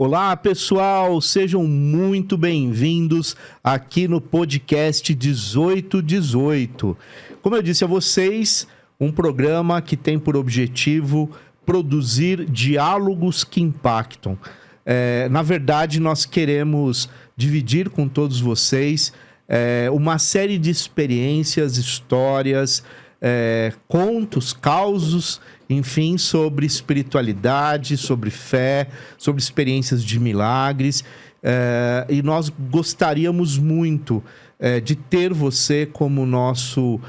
Olá, pessoal, sejam muito bem-vindos aqui no podcast 1818. Como eu disse a vocês, um programa que tem por objetivo produzir diálogos que impactam. Na verdade, nós queremos dividir com todos vocês uma série de experiências, histórias, contos, causos, enfim, sobre espiritualidade, sobre fé, sobre experiências de milagres. E nós gostaríamos muito de ter você como nosso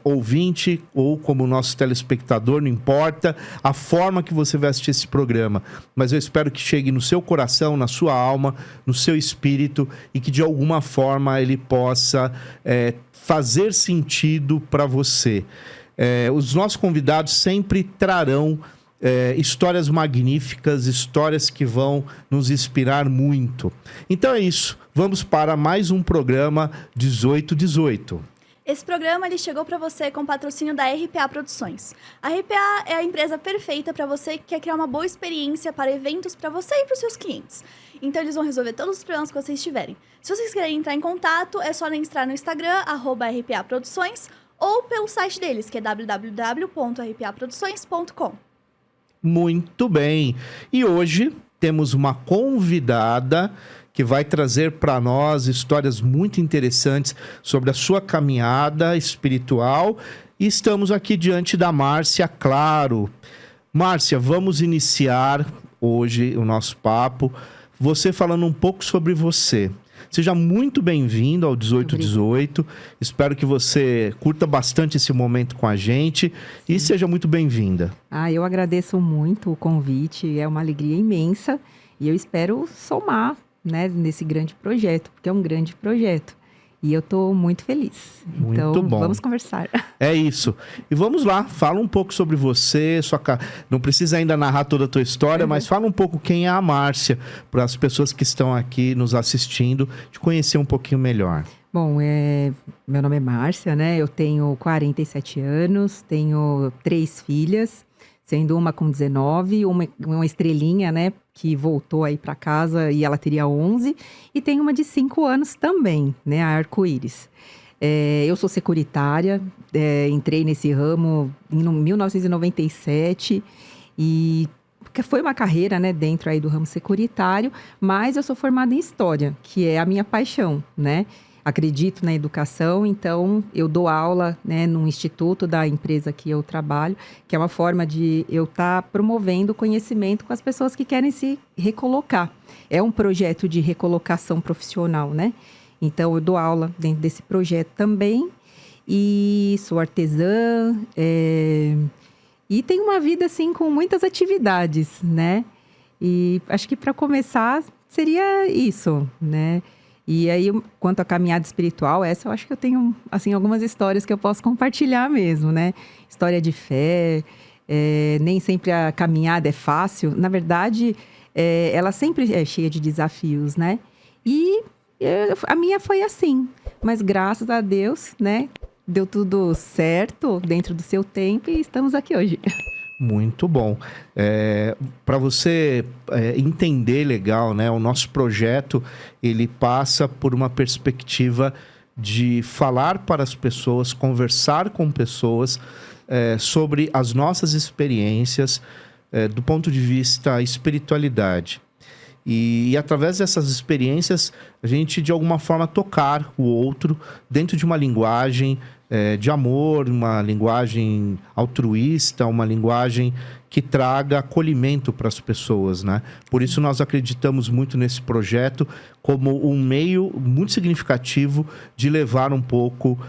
ouvinte ou como nosso telespectador, não importa a forma que você vai assistir esse programa. Mas eu espero que chegue no seu coração, na sua alma, no seu espírito e que de alguma forma ele possa fazer sentido para você. Os nossos convidados sempre trarão histórias magníficas, histórias que vão nos inspirar muito. Então é isso, vamos para mais um programa 1818. Esse programa ele chegou para você com patrocínio da RPA Produções. A RPA é a empresa perfeita para você que quer criar uma boa experiência para eventos para você e para os seus clientes. Então eles vão resolver todos os problemas que vocês tiverem. Se vocês querem entrar em contato, é só entrar no Instagram, @RPA Produções, ou pelo site deles, que é www.rpaproduções.com. Muito bem. E hoje temos uma convidada que vai trazer para nós histórias muito interessantes sobre a sua caminhada espiritual. E estamos aqui diante da Márcia Claro. Márcia, vamos iniciar hoje o nosso papo, você falando um pouco sobre você. Seja muito bem-vindo ao 1818. Espero que você curta bastante esse momento com a gente. E seja muito bem-vinda. Eu agradeço muito o convite, é uma alegria imensa e eu espero somar, nesse grande projeto, porque é um grande projeto. E eu estou muito feliz. Muito então, bom. Vamos conversar. É isso. E vamos lá, fala um pouco sobre você, não precisa ainda narrar toda a tua história, mas fala um pouco quem é a Márcia, para as pessoas que estão aqui nos assistindo, te conhecer um pouquinho melhor. Bom, meu nome é Márcia, Eu tenho 47 anos, tenho 3 filhas, sendo uma com 19, uma estrelinha, que voltou aí para casa e ela teria 11, e tem uma de 5 anos também, a Arco-Íris. Eu sou securitária, entrei nesse ramo em 1997 e foi uma carreira, dentro aí do ramo securitário, mas eu sou formada em História, que é a minha paixão, Acredito na educação, então eu dou aula, num instituto da empresa que eu trabalho, que é uma forma de eu estar promovendo conhecimento com as pessoas que querem se recolocar. É um projeto de recolocação profissional, Então eu dou aula dentro desse projeto também e sou artesã e tenho uma vida assim com muitas atividades, E acho que para começar seria isso, E aí, quanto à caminhada espiritual, essa eu acho que eu tenho, assim, algumas histórias que eu posso compartilhar mesmo, História de fé, nem sempre a caminhada é fácil. Na verdade, ela sempre é cheia de desafios, E a minha foi assim, mas graças a Deus, deu tudo certo dentro do seu tempo e estamos aqui hoje. Muito bom. Para você entender legal, o nosso projeto, ele passa por uma perspectiva de falar para as pessoas, conversar com pessoas sobre as nossas experiências do ponto de vista espiritualidade. E através dessas experiências, a gente, de alguma forma, tocar o outro dentro de uma linguagem de amor, uma linguagem altruísta, uma linguagem que traga acolhimento para as pessoas, Por isso, nós acreditamos muito nesse projeto como um meio muito significativo de levar um pouco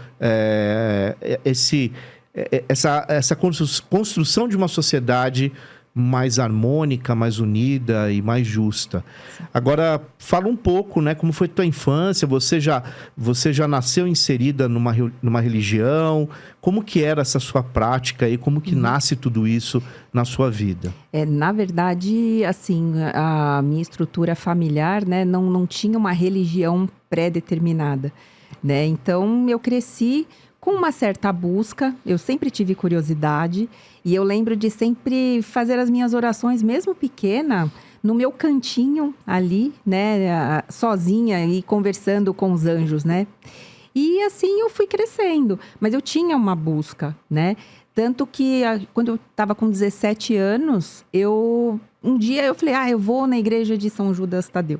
essa construção de uma sociedade mais harmônica, mais unida e mais justa. Agora, fala um pouco, como foi tua infância, você já nasceu inserida numa religião, como que era essa sua prática e como que nasce tudo isso na sua vida? Na verdade, assim, a minha estrutura familiar, não tinha uma religião pré-determinada, Então, eu cresci com uma certa busca, eu sempre tive curiosidade e eu lembro de sempre fazer as minhas orações, mesmo pequena, no meu cantinho ali, né, sozinha e conversando com os anjos, né? E assim eu fui crescendo, mas eu tinha uma busca, né? Tanto que quando eu estava com 17 anos, um dia eu falei, eu vou na igreja de São Judas Tadeu.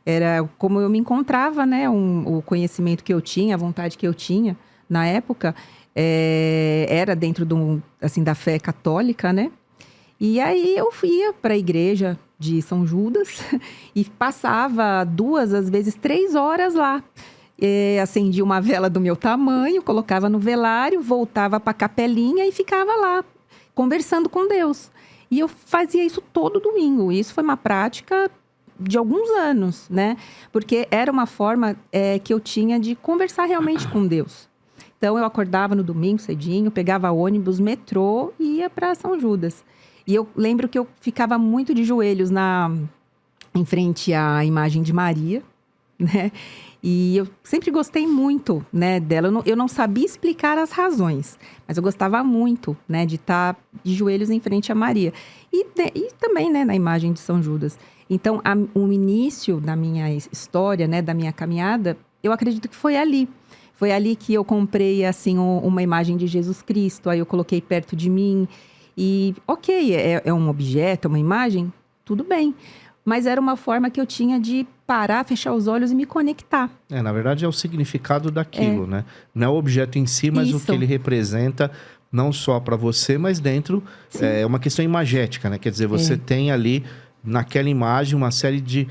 Era como eu me encontrava, né? O conhecimento que eu tinha, a vontade que eu tinha na época, era dentro da fé católica, né? E aí eu ia para a igreja de São Judas e passava 2, às vezes 3 horas lá. Acendia uma vela do meu tamanho, colocava no velário, voltava para a capelinha e ficava lá, conversando com Deus. E eu fazia isso todo domingo. Isso foi uma prática de alguns anos, né? Porque era uma forma que eu tinha de conversar realmente com Deus. Então, eu acordava no domingo cedinho, pegava ônibus, metrô e ia para São Judas. E eu lembro que eu ficava muito de joelhos em frente à imagem de Maria, né? E eu sempre gostei muito, né, dela. Eu não sabia explicar as razões, mas eu gostava muito, né, de estar de joelhos em frente a Maria. E também, né, na imagem de São Judas. Então, o início da minha história, né, da minha caminhada, eu acredito que foi ali. Foi ali que eu comprei, assim, uma imagem de Jesus Cristo. Aí eu coloquei perto de mim. E, ok, é um objeto, é uma imagem, tudo bem. Mas era uma forma que eu tinha de parar, fechar os olhos e me conectar. Na verdade, é o significado daquilo, né? Não é o objeto em si, mas o que ele representa, não só para você, mas dentro. É uma questão imagética, né? Quer dizer, você tem ali, naquela imagem, uma série de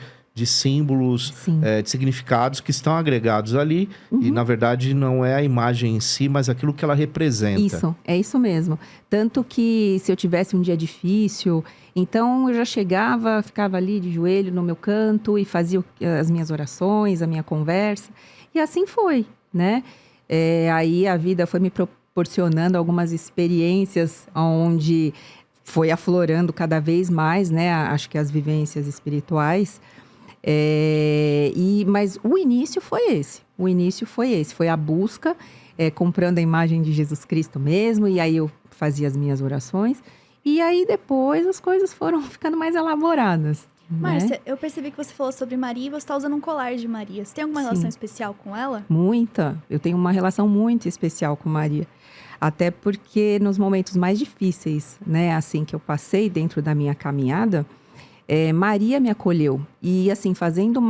símbolos, de significados que estão agregados ali. E, na verdade, não é a imagem em si, mas aquilo que ela representa. Isso, é isso mesmo. Tanto que, se eu tivesse um dia difícil, então eu já chegava, ficava ali de joelho no meu canto e fazia as minhas orações, a minha conversa. E assim foi, né? Aí a vida foi me proporcionando algumas experiências onde foi aflorando cada vez mais, né? Acho que as vivências espirituais. Mas o início foi esse. Foi a busca, comprando a imagem de Jesus Cristo mesmo. E aí eu fazia as minhas orações. E aí depois as coisas foram ficando mais elaboradas. Márcia, eu percebi que você falou sobre Maria e você está usando um colar de Maria. Você tem alguma relação especial com ela? Muita. Eu tenho uma relação muito especial com Maria. Até porque nos momentos mais difíceis, né, assim que eu passei dentro da minha caminhada, Maria me acolheu. E assim, fazendo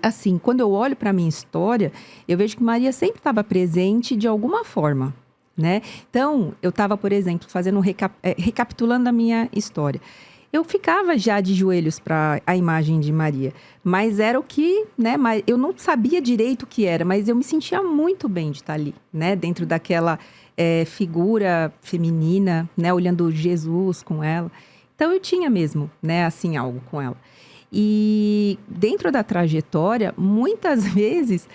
assim, quando eu olho para a minha história, eu vejo que Maria sempre estava presente de alguma forma, né? Então, eu estava, por exemplo, recapitulando a minha história. Eu ficava já de joelhos para a imagem de Maria, mas era o que, né? Eu não sabia direito o que era, mas eu me sentia muito bem de estar ali, né? Dentro daquela figura feminina, né? Olhando Jesus com ela. Então, eu tinha mesmo, né, assim, algo com ela. E dentro da trajetória, muitas vezes,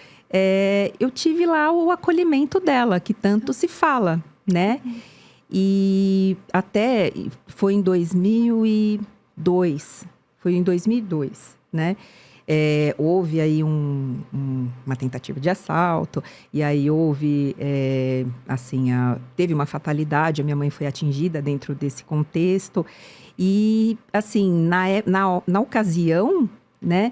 eu tive lá o acolhimento dela, que tanto se fala, né? E até foi em 2002. Né? Houve aí uma tentativa de assalto, e aí houve, teve uma fatalidade, a minha mãe foi atingida dentro desse contexto. E, assim, na ocasião, né,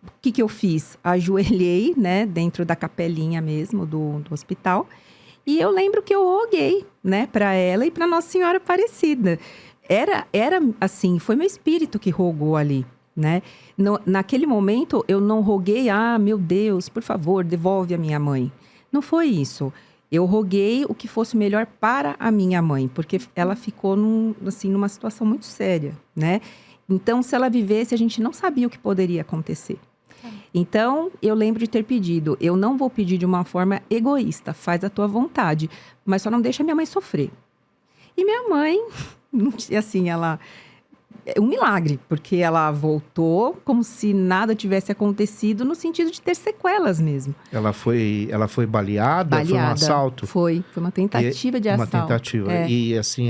o que eu fiz? Ajoelhei, né, dentro da capelinha mesmo do hospital, e eu lembro que eu roguei, né, para ela e para Nossa Senhora Aparecida. Era assim, foi meu espírito que rogou ali, né? Naquele momento, eu não roguei, meu Deus, por favor, devolve a minha mãe. Não foi isso. Eu roguei o que fosse melhor para a minha mãe, porque ela ficou numa situação muito séria, né? Então, se ela vivesse, a gente não sabia o que poderia acontecer. Então, eu lembro de ter pedido, eu não vou pedir de uma forma egoísta, faz a tua vontade, mas só não deixa minha mãe sofrer. E minha mãe, assim, ela... É um milagre, porque ela voltou como se nada tivesse acontecido, no sentido de ter sequelas mesmo. Ela foi baleada? Foi um assalto? Foi uma tentativa de assalto. Uma tentativa. E assim,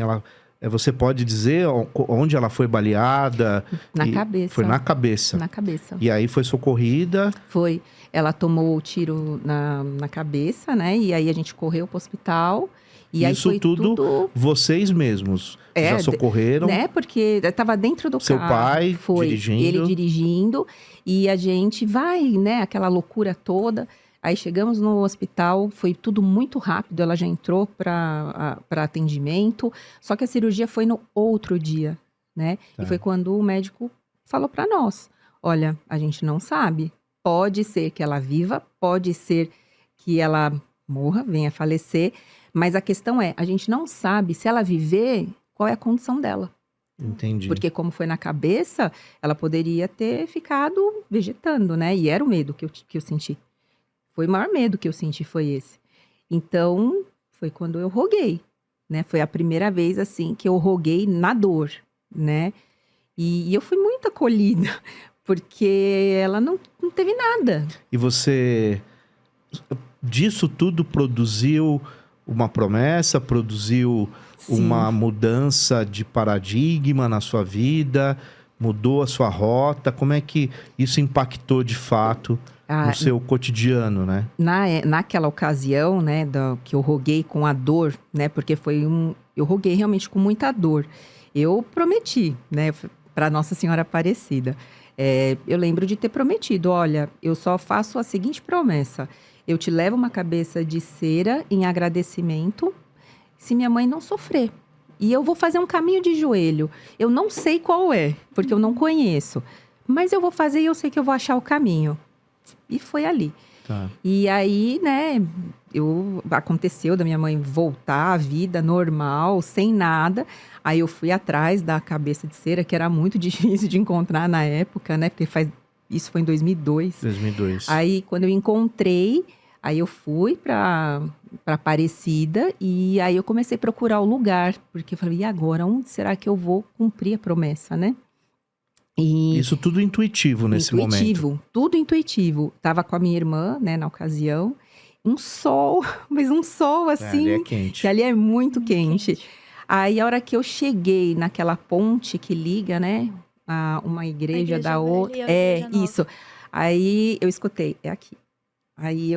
você pode dizer onde ela foi baleada? Na cabeça. Foi na cabeça. Na cabeça. E aí foi socorrida? Foi. Ela tomou o tiro na cabeça, né? E aí a gente correu para o hospital. E aí Isso foi tudo vocês mesmos já socorreram? Né? Porque estava dentro do Seu carro. pai Foi dirigindo. ele dirigindo. E a gente vai, né? Aquela loucura toda. Aí chegamos no hospital, foi tudo muito rápido. Ela já entrou para atendimento. Só que a cirurgia foi no outro dia, né? Tá. E foi quando o médico falou para nós: olha, a gente não sabe. Pode ser que ela viva, pode ser que ela morra, venha a falecer. Mas a questão é, a gente não sabe se ela viver, qual é a condição dela. Entendi. Porque como foi na cabeça, ela poderia ter ficado vegetando, né? E era o medo que eu senti. Foi o maior medo que eu senti, foi esse. Então, foi quando eu roguei, né? Foi a primeira vez, assim, que eu roguei na dor, né? E eu fui muito acolhida, porque ela não teve nada. E você, disso tudo, produziu uma promessa, produziu uma mudança de paradigma na sua vida, mudou a sua rota? Como é que isso impactou de fato no seu cotidiano, né? Naquela ocasião, né, que eu roguei com a dor, né, porque eu roguei realmente com muita dor. Eu prometi, né, para Nossa Senhora Aparecida. Eu lembro de ter prometido: olha, eu só faço a seguinte promessa: eu te levo uma cabeça de cera em agradecimento se minha mãe não sofrer. E eu vou fazer um caminho de joelho. Eu não sei qual é, porque eu não conheço. Mas eu vou fazer e eu sei que eu vou achar o caminho. E foi ali. Tá. E aí, né, aconteceu da minha mãe voltar à vida normal, sem nada. Aí eu fui atrás da cabeça de cera, que era muito difícil de encontrar na época, né? Porque isso foi em 2002. 2002. Aí, quando eu encontrei, aí eu fui para Aparecida e aí eu comecei a procurar o lugar. Porque eu falei, e agora? Onde será que eu vou cumprir a promessa, né? E isso tudo intuitivo nesse momento. Intuitivo, tudo intuitivo. Tava com a minha irmã, né, na ocasião. Um sol, mas um sol assim. Ali é quente. Que ali é muito quente. Aí, a hora que eu cheguei naquela ponte que liga, né, uma igreja da outra. Isso. Aí eu escutei, é aqui. Aí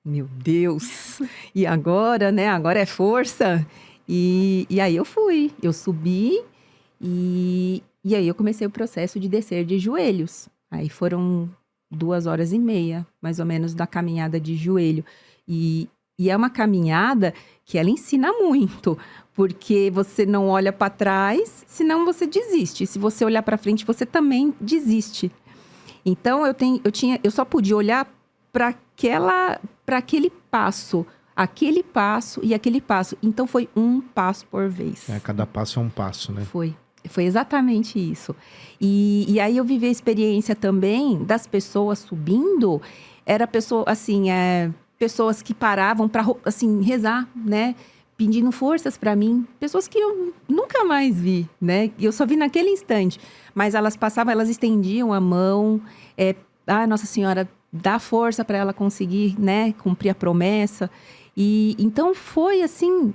meu Deus, e agora, né? Agora é força. E aí eu subi e aí eu comecei o processo de descer de joelhos. Aí foram 2h30, mais ou menos, da caminhada de joelho. E é uma caminhada que ela ensina muito, porque você não olha para trás, senão você desiste. Se você olhar para frente, você também desiste. Então, eu só podia olhar para aquele passo e aquele passo. Então, foi um passo por vez. Cada passo é um passo, né? Foi exatamente isso. E aí eu vivi a experiência também das pessoas subindo. Era pessoas que paravam para, assim, rezar, né? Pedindo forças para mim. Pessoas que eu nunca mais vi, né? Eu só vi naquele instante. Mas elas passavam, elas estendiam a mão. Nossa Senhora, dá força para ela conseguir, né? Cumprir a promessa. E então foi assim...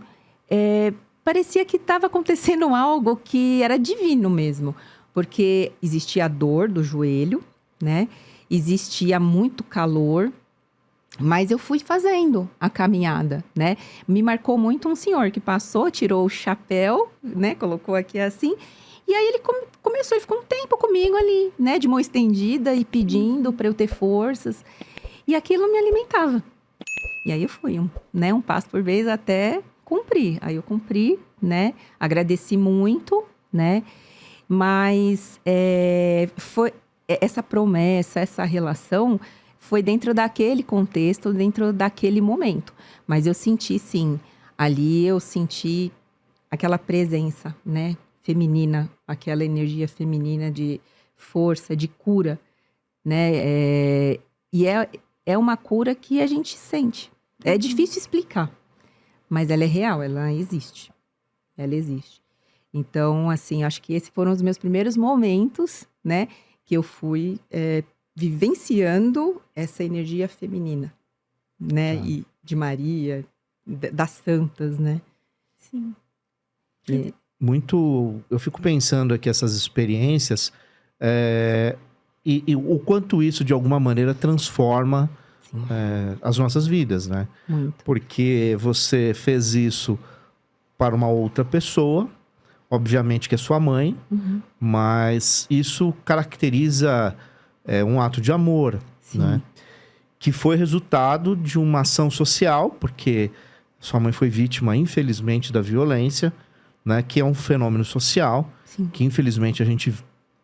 parecia que estava acontecendo algo que era divino mesmo. Porque existia a dor do joelho, né? Existia muito calor. Mas eu fui fazendo a caminhada, né? Me marcou muito um senhor que passou, tirou o chapéu, né? Colocou aqui assim. E aí ele começou, ele ficou um tempo comigo ali, né? De mão estendida e pedindo para eu ter forças. E aquilo me alimentava. E aí eu fui, um passo por vez até cumprir. Aí eu cumpri, né? Agradeci muito, né? Mas foi essa promessa, essa relação... Foi dentro daquele contexto, dentro daquele momento. Mas eu senti, sim, ali eu senti aquela presença, né, feminina, aquela energia feminina de força, de cura, né? E é uma cura que a gente sente. É difícil explicar, mas ela é real, ela existe. Ela existe. Então, assim, acho que esses foram os meus primeiros momentos, né, que eu fui... vivenciando essa energia feminina, né? Tá. E de Maria, das santas, né? Sim. Eu fico pensando aqui essas experiências e o quanto isso, de alguma maneira, transforma as nossas vidas, né? Muito. Porque você fez isso para uma outra pessoa, obviamente que é sua mãe, mas isso caracteriza um ato de amor, Sim. né? Que foi resultado de uma ação social, porque sua mãe foi vítima, infelizmente, da violência, né? Que é um fenômeno social, Sim. que infelizmente a gente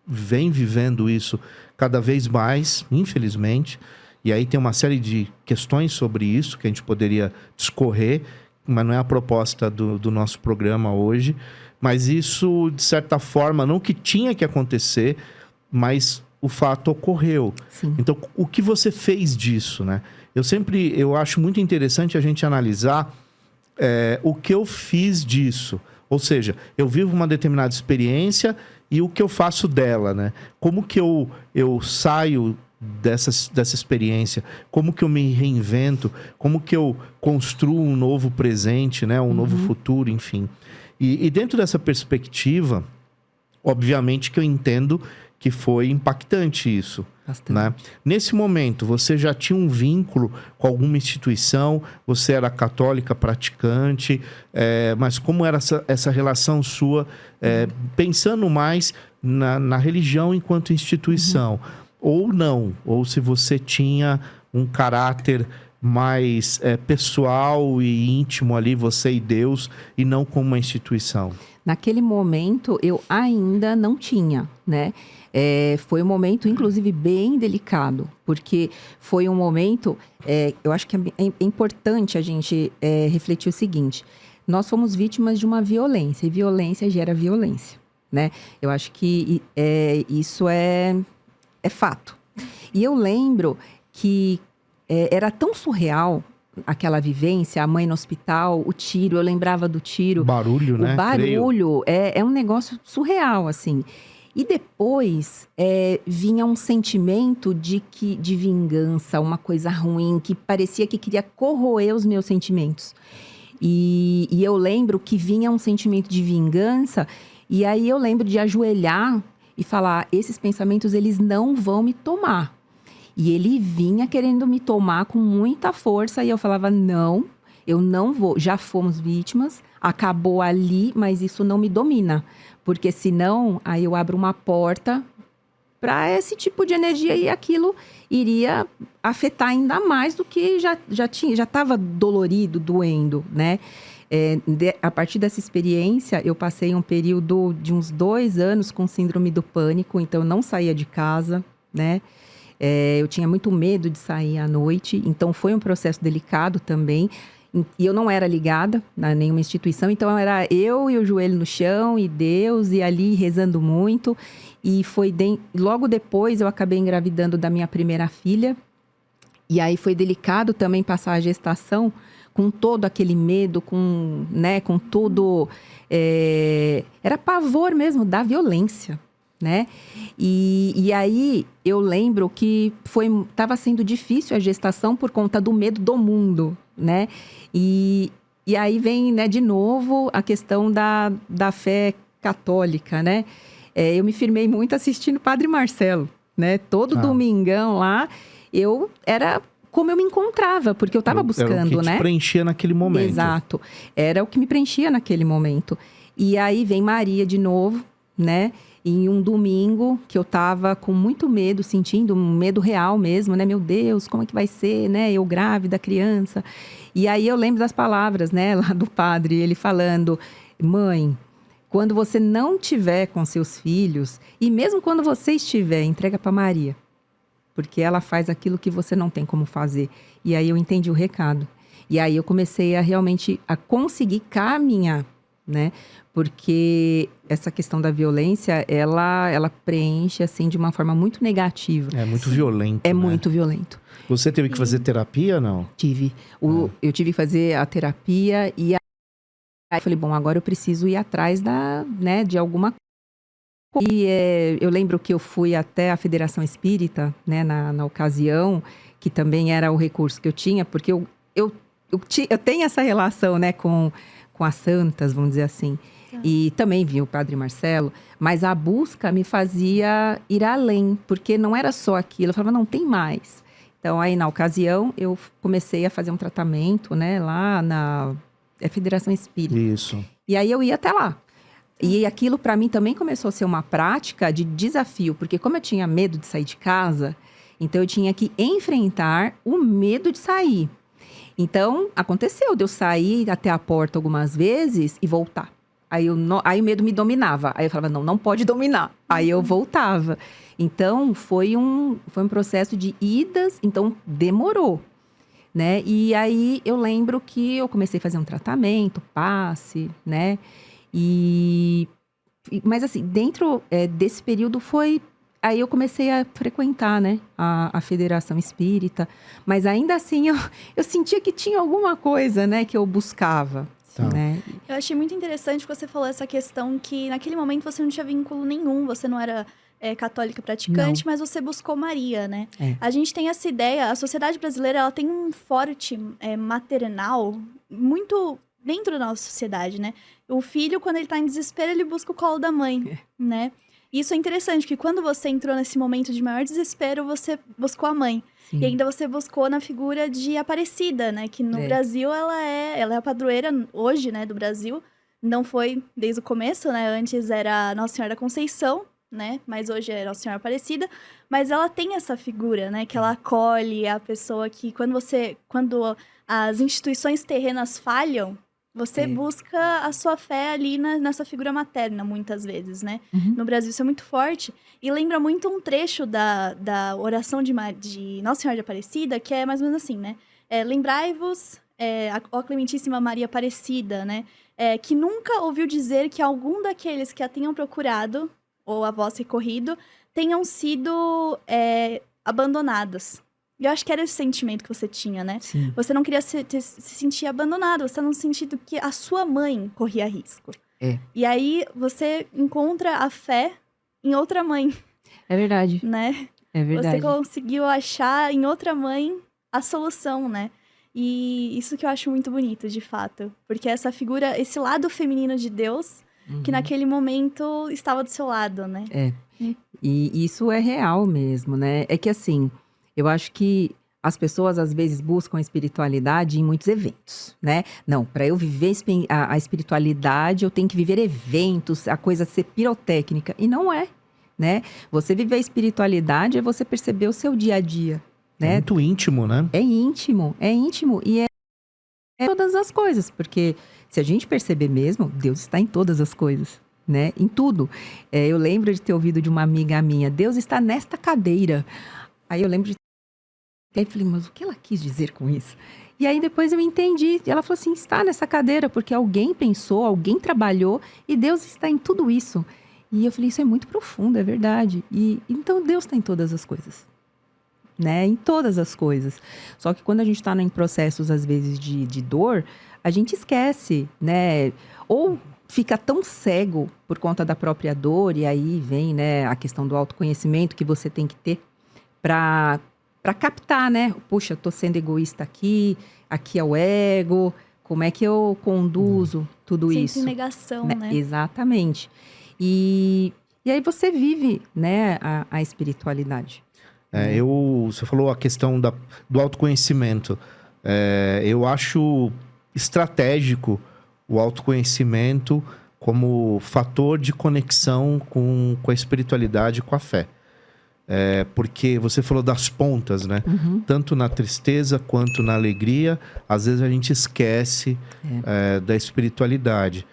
vem vivendo isso cada vez mais, infelizmente. E aí tem uma série de questões sobre isso que a gente poderia discorrer, mas não é a proposta do nosso programa hoje. Mas isso, de certa forma, não que tinha que acontecer, mas o fato ocorreu. Sim. Então, o que você fez disso, né? Eu acho muito interessante a gente analisar o que eu fiz disso. Ou seja, eu vivo uma determinada experiência e o que eu faço dela, né? Como que eu saio dessa experiência? Como que eu me reinvento? Como que eu construo um novo presente, né? Um novo futuro, enfim. E dentro dessa perspectiva, obviamente que eu entendo que foi impactante isso. Bastante. Né? Nesse momento, você já tinha um vínculo com alguma instituição? Você era católica praticante? Mas como era essa relação sua, pensando mais na religião enquanto instituição? Ou não? Ou se você tinha um caráter mais pessoal e íntimo ali, você e Deus, e não como uma instituição? Naquele momento, eu ainda não tinha, né? Foi um momento, inclusive, bem delicado, porque foi um momento, eu acho que é importante a gente refletir o seguinte: nós fomos vítimas de uma violência, e violência gera violência, né? Eu acho que isso é fato. E eu lembro que era tão surreal aquela vivência, a mãe no hospital, o tiro, eu lembrava do tiro. O barulho, né? O barulho é um negócio surreal, assim. E depois vinha um sentimento de vingança, uma coisa ruim, que parecia que queria corroer os meus sentimentos. E eu lembro que vinha um sentimento de vingança, e aí eu lembro de ajoelhar e falar: esses pensamentos, eles não vão me tomar. E ele vinha querendo me tomar com muita força, e eu falava: não, eu não vou. Já fomos vítimas, acabou ali, mas isso não me domina. Porque senão, aí eu abro uma porta para esse tipo de energia, e aquilo iria afetar ainda mais do que já estava dolorido, doendo, né? A partir dessa experiência, eu passei um período de uns 2 anos com síndrome do pânico, então eu não saía de casa, né? Eu tinha muito medo de sair à noite, então foi um processo delicado também. E eu não era ligada a nenhuma instituição, então era eu e o joelho no chão e Deus, e ali rezando muito. E logo depois eu acabei engravidando da minha primeira filha. E aí foi delicado também passar a gestação com todo aquele medo, com tudo. Era pavor mesmo da violência, né? E aí eu lembro que estava sendo difícil a gestação por conta do medo do mundo, né? E aí vem, né, de novo a questão da fé católica, né? Eu me firmei muito assistindo Padre Marcelo, né? Todo domingão lá, era como eu me encontrava, porque eu estava buscando, era o que né? te preenchia naquele momento. Exato. Era o que me preenchia naquele momento. E aí vem Maria de novo, né? Em um domingo que eu tava com muito medo, sentindo um medo real mesmo, né? Meu Deus, como é que vai ser, né? Eu grávida, criança. E aí eu lembro das palavras, né? Lá do padre, ele falando: mãe, quando você não tiver com seus filhos, e mesmo quando você estiver, entrega para Maria. Porque ela faz aquilo que você não tem como fazer. E aí eu entendi o recado. E aí eu comecei a realmente conseguir caminhar, né? Porque essa questão da violência, ela preenche, assim, de uma forma muito negativa. É muito violento, É né? muito violento. Você teve que fazer terapia ou não? Tive. Eu tive que fazer a terapia e aí eu falei: bom, agora eu preciso ir atrás de alguma coisa. E eu lembro que eu fui até a Federação Espírita, né, na ocasião, que também era o recurso que eu tinha, porque eu tenho essa relação, né, com as santas, vamos dizer assim. E também vi o Padre Marcelo, mas a busca me fazia ir além, porque não era só aquilo. Eu falava: não, tem mais. Então, aí na ocasião, eu comecei a fazer um tratamento, né, lá na Federação Espírita. Isso. E aí eu ia até lá. E aquilo para mim também começou a ser uma prática de desafio, porque como eu tinha medo de sair de casa, então eu tinha que enfrentar o medo de sair. Então, aconteceu de eu sair até a porta algumas vezes e voltar. Aí o medo me dominava. Aí eu falava, não pode dominar. Aí eu voltava. Então, foi um processo de idas, então demorou, né? E aí eu lembro que eu comecei a fazer um tratamento, passe, né? Mas assim, dentro desse período aí eu comecei a frequentar, né, a Federação Espírita, mas ainda assim eu sentia que tinha alguma coisa, né, que eu buscava, Tá. né? Eu achei muito interessante que você falou essa questão que naquele momento você não tinha vínculo nenhum, você não era católica praticante, mas você buscou Maria, né? É. A gente tem essa ideia, a sociedade brasileira ela tem um forte maternal muito dentro da nossa sociedade, né? O filho, quando ele tá em desespero, ele busca o colo da mãe, né? E isso é interessante, porque quando você entrou nesse momento de maior desespero, você buscou a mãe. Sim. E ainda você buscou na figura de Aparecida, né? Que no Brasil, ela é a padroeira hoje, né, do Brasil. Não foi desde o começo, né? Antes era Nossa Senhora da Conceição, né? Mas hoje é Nossa Senhora Aparecida. Mas ela tem essa figura, né? Que ela acolhe a pessoa que quando as instituições terrenas falham, você busca a sua fé ali nessa figura materna, muitas vezes, né? Uhum. No Brasil isso é muito forte. E lembra muito um trecho da oração de Nossa Senhora de Aparecida, que é mais ou menos assim, né? Lembrai-vos, ó Clementíssima Maria Aparecida, né? Que nunca ouviu dizer que algum daqueles que a tenham procurado, ou a vós recorrido, tenham sido abandonados. E eu acho que era esse sentimento que você tinha, né? Sim. Você não queria se sentir abandonado, você não sentido que a sua mãe corria risco. E aí você encontra a fé em outra mãe. É verdade. Né? É verdade. Você conseguiu achar em outra mãe a solução, né? E isso que eu acho muito bonito, de fato. Porque essa figura, esse lado feminino de Deus, que naquele momento estava do seu lado, né? E isso é real mesmo, né? É que assim, eu acho que as pessoas às vezes buscam a espiritualidade em muitos eventos, né? Não, para eu viver a espiritualidade, eu tenho que viver eventos, a coisa ser pirotécnica. E não é, né? Você viver a espiritualidade é você perceber o seu dia a dia, né? É muito íntimo, né? É íntimo e é todas as coisas, porque se a gente perceber mesmo, Deus está em todas as coisas, né? Em tudo. Eu lembro de ter ouvido de uma amiga minha, Deus está nesta cadeira. Aí eu lembro de Aí eu falei, mas o que ela quis dizer com isso? E aí depois eu entendi. Ela falou assim, está nessa cadeira porque alguém pensou, alguém trabalhou e Deus está em tudo isso. E eu falei, isso é muito profundo, é verdade. E então Deus está em todas as coisas, né? Em todas as coisas. Só que quando a gente está em processos, às vezes, de dor, a gente esquece, né? Ou fica tão cego por conta da própria dor, e aí vem, né, a questão do autoconhecimento que você tem que ter para captar, né? Puxa, eu tô sendo egoísta aqui é o ego, como é que eu conduzo tudo isso? Sem negação, né? Exatamente. E aí você vive, né, a espiritualidade. Você falou a questão do autoconhecimento. Eu acho estratégico o autoconhecimento como fator de conexão com a espiritualidade e com a fé. Porque você falou das pontas, né? Tanto na tristeza quanto na alegria, às vezes a gente esquece da espiritualidade.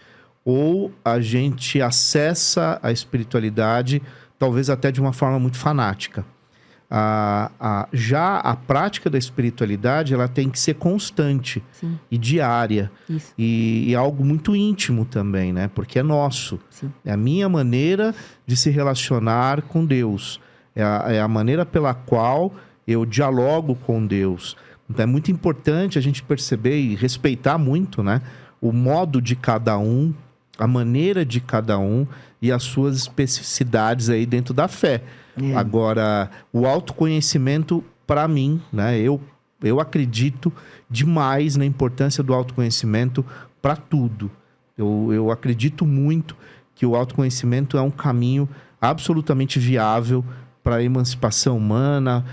Ou a gente acessa a espiritualidade, talvez até de uma forma muito fanática. Já a prática da espiritualidade, ela tem que ser constante. Sim. E diária. Isso. E algo muito íntimo também, né? Porque é nosso. Sim. É a minha maneira de se relacionar com Deus. É a maneira pela qual eu dialogo com Deus. Então é muito importante a gente perceber e respeitar muito, né, o modo de cada um, a maneira de cada um e as suas especificidades aí dentro da fé. Agora, o autoconhecimento, para mim, né, eu acredito demais na importância do autoconhecimento para tudo. Eu acredito muito que o autoconhecimento é um caminho absolutamente viável para a emancipação humana,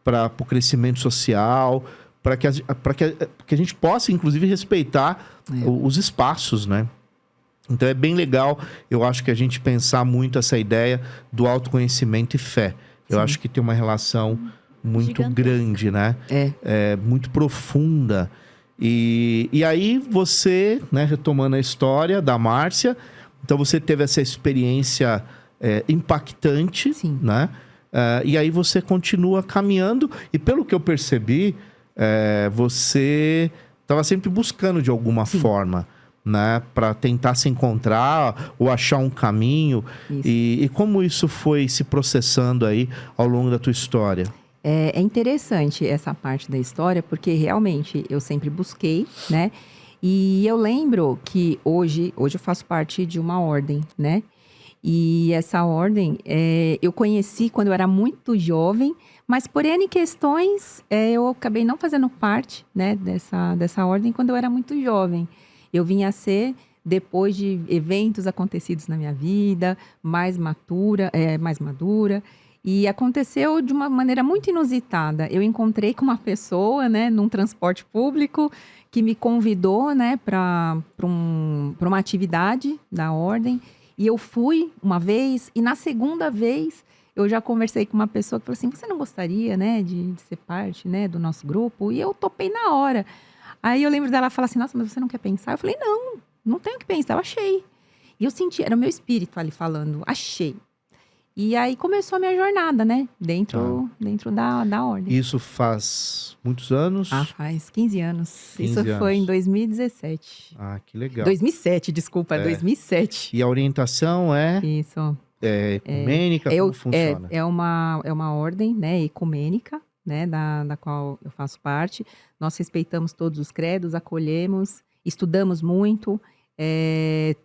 para o crescimento social, para que a gente possa, inclusive, respeitar os espaços, né? Então é bem legal, eu acho que a gente pensar muito essa ideia do autoconhecimento e fé. Eu acho que tem uma relação muito grande, né? Muito profunda. E aí você, né, retomando a história da Márcia, então você teve essa experiência impactante, né? E aí você continua caminhando e pelo que eu percebi, você estava sempre buscando de alguma forma, né? Para tentar se encontrar ou achar um caminho. E como isso foi se processando aí ao longo da tua história? É interessante essa parte da história, porque realmente eu sempre busquei, né? E eu lembro que hoje eu faço parte de uma ordem, né? E essa ordem eu conheci quando eu era muito jovem, mas por N questões eu acabei não fazendo parte, né, dessa ordem quando eu era muito jovem. Eu vim a ser depois de eventos acontecidos na minha vida, mais madura. E aconteceu de uma maneira muito inusitada. Eu encontrei com uma pessoa, né, num transporte público, que me convidou, né, para uma atividade da ordem. E eu fui uma vez, e na segunda vez eu já conversei com uma pessoa que falou assim: você não gostaria, né, de ser parte, né, do nosso grupo? E eu topei na hora. Aí eu lembro dela falar assim: nossa, mas você não quer pensar? Eu falei: não tenho que pensar, eu achei. E eu senti, era o meu espírito ali falando, achei. E aí começou a minha jornada, né? Dentro da ordem. Isso faz muitos anos? Faz 15 anos. 15 Isso anos. Foi em 2017. Que legal. 2007, desculpa, 2007. E a orientação é? Isso. Ecumênica? Como funciona? É uma ordem, né, ecumênica, né, da qual eu faço parte. Nós respeitamos todos os credos, acolhemos, estudamos muito,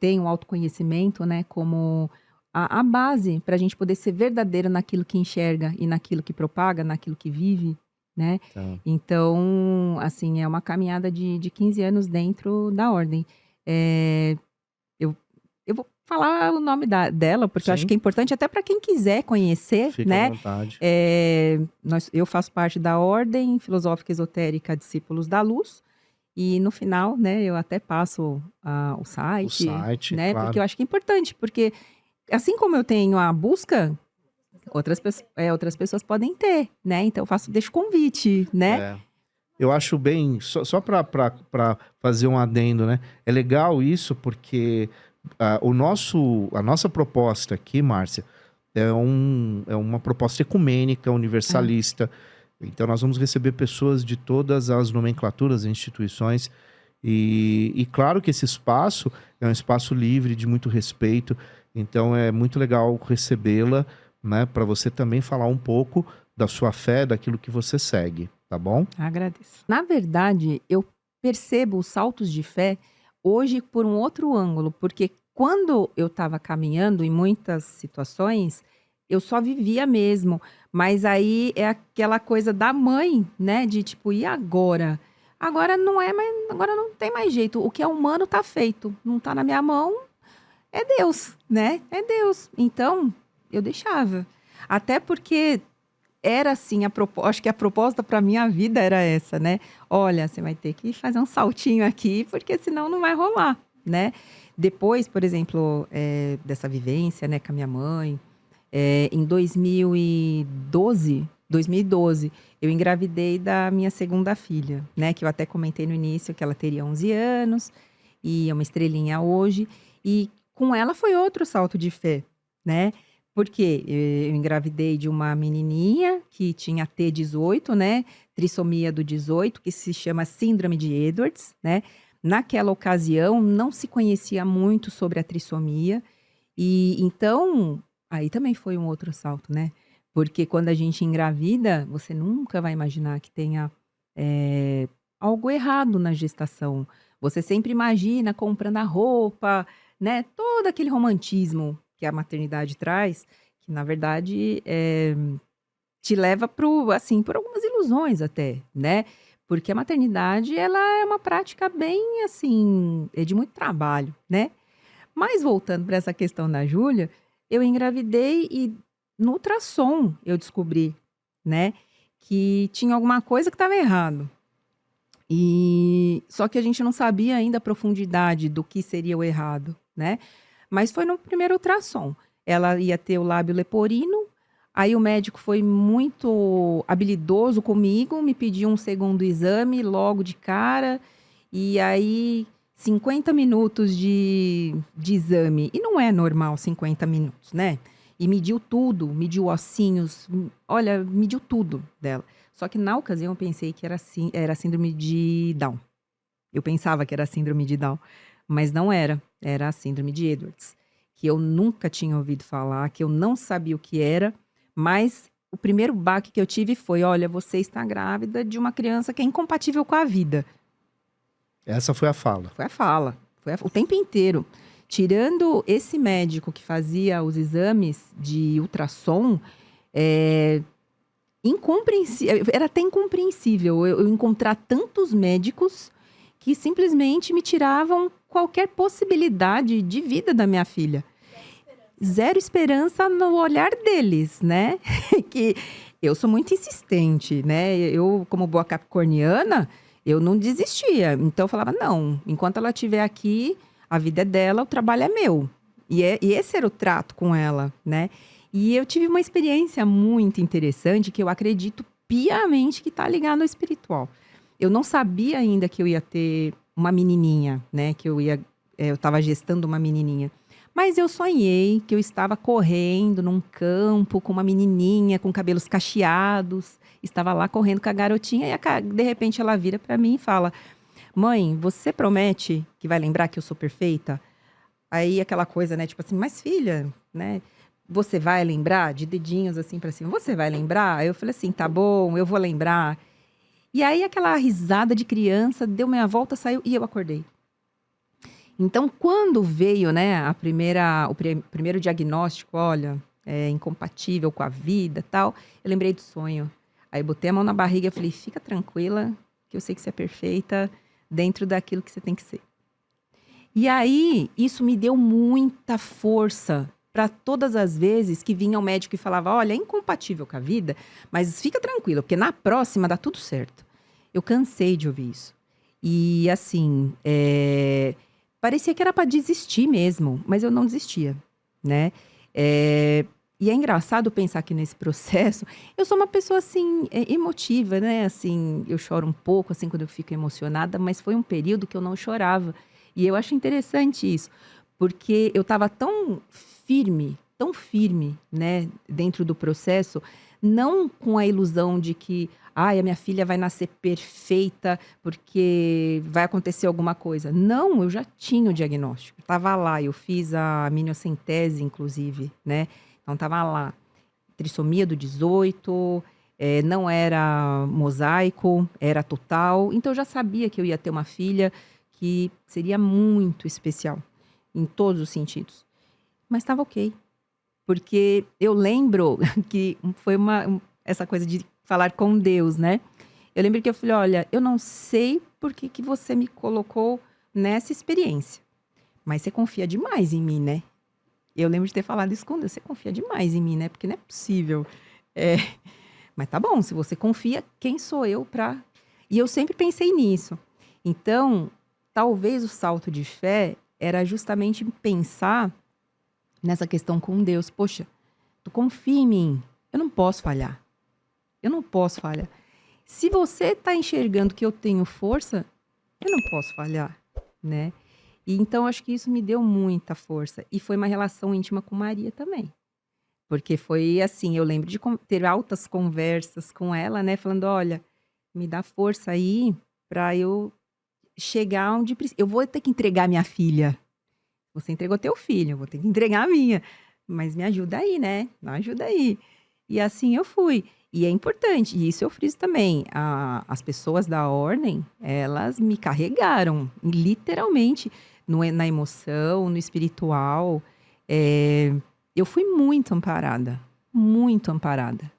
tem o autoconhecimento, né, como a base para a gente poder ser verdadeiro naquilo que enxerga e naquilo que propaga, naquilo que vive, né? Então, assim, é uma caminhada de 15 anos dentro da ordem. Eu vou falar o nome dela, porque eu acho que é importante até para quem quiser conhecer, Fica né? à vontade. Eu faço parte da Ordem Filosófica Esotérica Discípulos da Luz. E no final, né, eu até passo o site. Né? Claro. Porque eu acho que é importante, porque assim como eu tenho a busca, outras pessoas podem ter, né? Então eu deixo convite, né? Eu acho bem, só para fazer um adendo, né? É legal isso porque a nossa proposta aqui, Márcia, é uma proposta ecumênica, universalista. Então nós vamos receber pessoas de todas as nomenclaturas e instituições. E claro que esse espaço é um espaço livre, de muito respeito. Então é muito legal recebê-la, né? Para você também falar um pouco da sua fé, daquilo que você segue, tá bom? Agradeço. Na verdade, eu percebo os saltos de fé hoje por um outro ângulo, porque quando eu estava caminhando em muitas situações, eu só vivia mesmo. Mas aí é aquela coisa da mãe, né? De tipo, e agora? Agora agora não tem mais jeito. O que é humano tá feito. Não tá na minha mão, é Deus, né? É Deus. Então, eu deixava. Até porque era assim, acho que a proposta para minha vida era essa, né? Olha, você vai ter que fazer um saltinho aqui, porque senão não vai rolar, né? Depois, por exemplo, dessa vivência, né, com a minha mãe, em 2012, eu engravidei da minha segunda filha, né? Que eu até comentei no início que ela teria 11 anos e é uma estrelinha hoje. E com ela foi outro salto de fé, né? Porque eu engravidei de uma menininha que tinha T18, né? Trissomia do 18, que se chama Síndrome de Edwards, né? Naquela ocasião, não se conhecia muito sobre a trissomia. E então, aí também foi um outro salto, né? Porque quando a gente engravida, você nunca vai imaginar que tenha algo errado na gestação. Você sempre imagina comprando a roupa, né? Todo aquele romantismo que a maternidade traz, que na verdade te leva por algumas ilusões até, né? Porque a maternidade, ela é uma prática bem, assim, de muito trabalho, né? Mas voltando para essa questão da Júlia, eu engravidei e no ultrassom eu descobri, né? que tinha alguma coisa que estava errado. Só que a gente não sabia ainda a profundidade do que seria o errado, né? Mas foi no primeiro ultrassom. Ela ia ter o lábio leporino, aí o médico foi muito habilidoso comigo, me pediu um segundo exame logo de cara, e aí 50 minutos de exame. E não é normal 50 minutos, né? E mediu tudo, mediu ossinhos, olha, mediu tudo dela. Só que na ocasião eu pensei que era síndrome de Down. Eu pensava que era síndrome de Down, mas não era. Era a síndrome de Edwards, que eu nunca tinha ouvido falar, que eu não sabia o que era, mas o primeiro baque que eu tive foi, olha, você está grávida de uma criança que é incompatível com a vida. Essa foi a fala. Foi a fala, o tempo inteiro. Tirando esse médico que fazia os exames de ultrassom, era até incompreensível eu encontrar tantos médicos que simplesmente me tiravam qualquer possibilidade de vida da minha filha. Zero esperança no olhar deles, né? Que eu sou muito insistente, né? Eu, como boa capricorniana, eu não desistia. Então, eu falava, não, enquanto ela estiver aqui, a vida é dela, o trabalho é meu. E esse era o trato com ela, né? E eu tive uma experiência muito interessante, que eu acredito piamente que está ligada ao espiritual. Eu não sabia ainda que eu ia ter uma menininha, né? Que eu estava gestando uma menininha. Mas eu sonhei que eu estava correndo num campo com uma menininha com cabelos cacheados. Estava lá correndo com a garotinha e de repente ela vira para mim e fala: mãe, você promete que vai lembrar que eu sou perfeita? Aí aquela coisa, né? Tipo assim, mas filha, né? Você vai lembrar? De dedinhos assim para cima. Você vai lembrar? Aí eu falei assim, tá bom, eu vou lembrar. E aí aquela risada de criança deu meia volta, saiu e eu acordei. Então, quando veio, né, o primeiro diagnóstico, olha, é incompatível com a vida e tal, eu lembrei do sonho. Aí botei a mão na barriga e falei, fica tranquila, que eu sei que você é perfeita dentro daquilo que você tem que ser. E aí, isso me deu muita força para todas as vezes que vinha o médico e falava, olha, é incompatível com a vida, mas fica tranquila, porque na próxima dá tudo certo. Eu cansei de ouvir isso. E assim, parecia que era para desistir mesmo, mas eu não desistia, né? E é engraçado pensar que nesse processo, eu sou uma pessoa, assim, emotiva, né? Assim, eu choro um pouco, assim, quando eu fico emocionada, mas foi um período que eu não chorava. E eu acho interessante isso, porque eu estava tão firme, né, dentro do processo, não com a ilusão de que, a minha filha vai nascer perfeita porque vai acontecer alguma coisa. Não, eu já tinha o diagnóstico. Estava lá, eu fiz a amniocentese, inclusive, né? Então, estava lá. Trissomia do 18, não era mosaico, era total. Então, eu já sabia que eu ia ter uma filha que seria muito especial, em todos os sentidos. Mas estava ok. Porque eu lembro que foi essa coisa de falar com Deus, né? Eu lembro que eu falei, olha, eu não sei por que você me colocou nessa experiência, mas você confia demais em mim, né? Eu lembro de ter falado isso com Deus, você confia demais em mim, né? Porque não é possível. Mas tá bom, se você confia, quem sou eu pra... E eu sempre pensei nisso. Então, talvez o salto de fé era justamente pensar nessa questão com Deus. Poxa, tu confia em mim, eu não posso falhar. Eu não posso falhar. Se você está enxergando que eu tenho força, eu não posso falhar, né? E então, acho que isso me deu muita força. E foi uma relação íntima com Maria também. Porque foi assim, eu lembro de ter altas conversas com ela, né? Falando, olha, me dá força aí para eu chegar onde precisa. Eu vou ter que entregar minha filha. Você entregou teu filho, eu vou ter que entregar a minha. Mas me ajuda aí, né? Me ajuda aí. E assim eu fui. E é importante, e isso eu friso também, as pessoas da ordem, elas me carregaram, literalmente, na emoção, no espiritual. Eu fui muito amparada,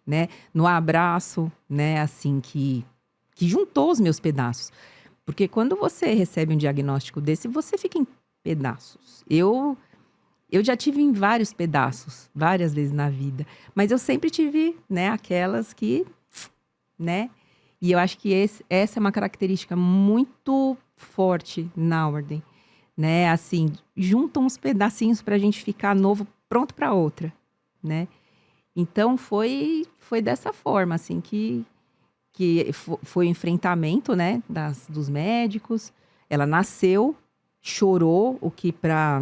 né? No abraço, né, assim, que juntou os meus pedaços. Porque quando você recebe um diagnóstico desse, você fica em pedaços. Eu já tive em vários pedaços, várias vezes na vida. Mas eu sempre tive, né, aquelas que né? E eu acho que essa é uma característica muito forte na ordem, né? Assim, juntam uns pedacinhos para a gente ficar novo, pronto para outra, né? Então, foi dessa forma, assim, que foi o enfrentamento, né, dos médicos. Ela nasceu, chorou, o que para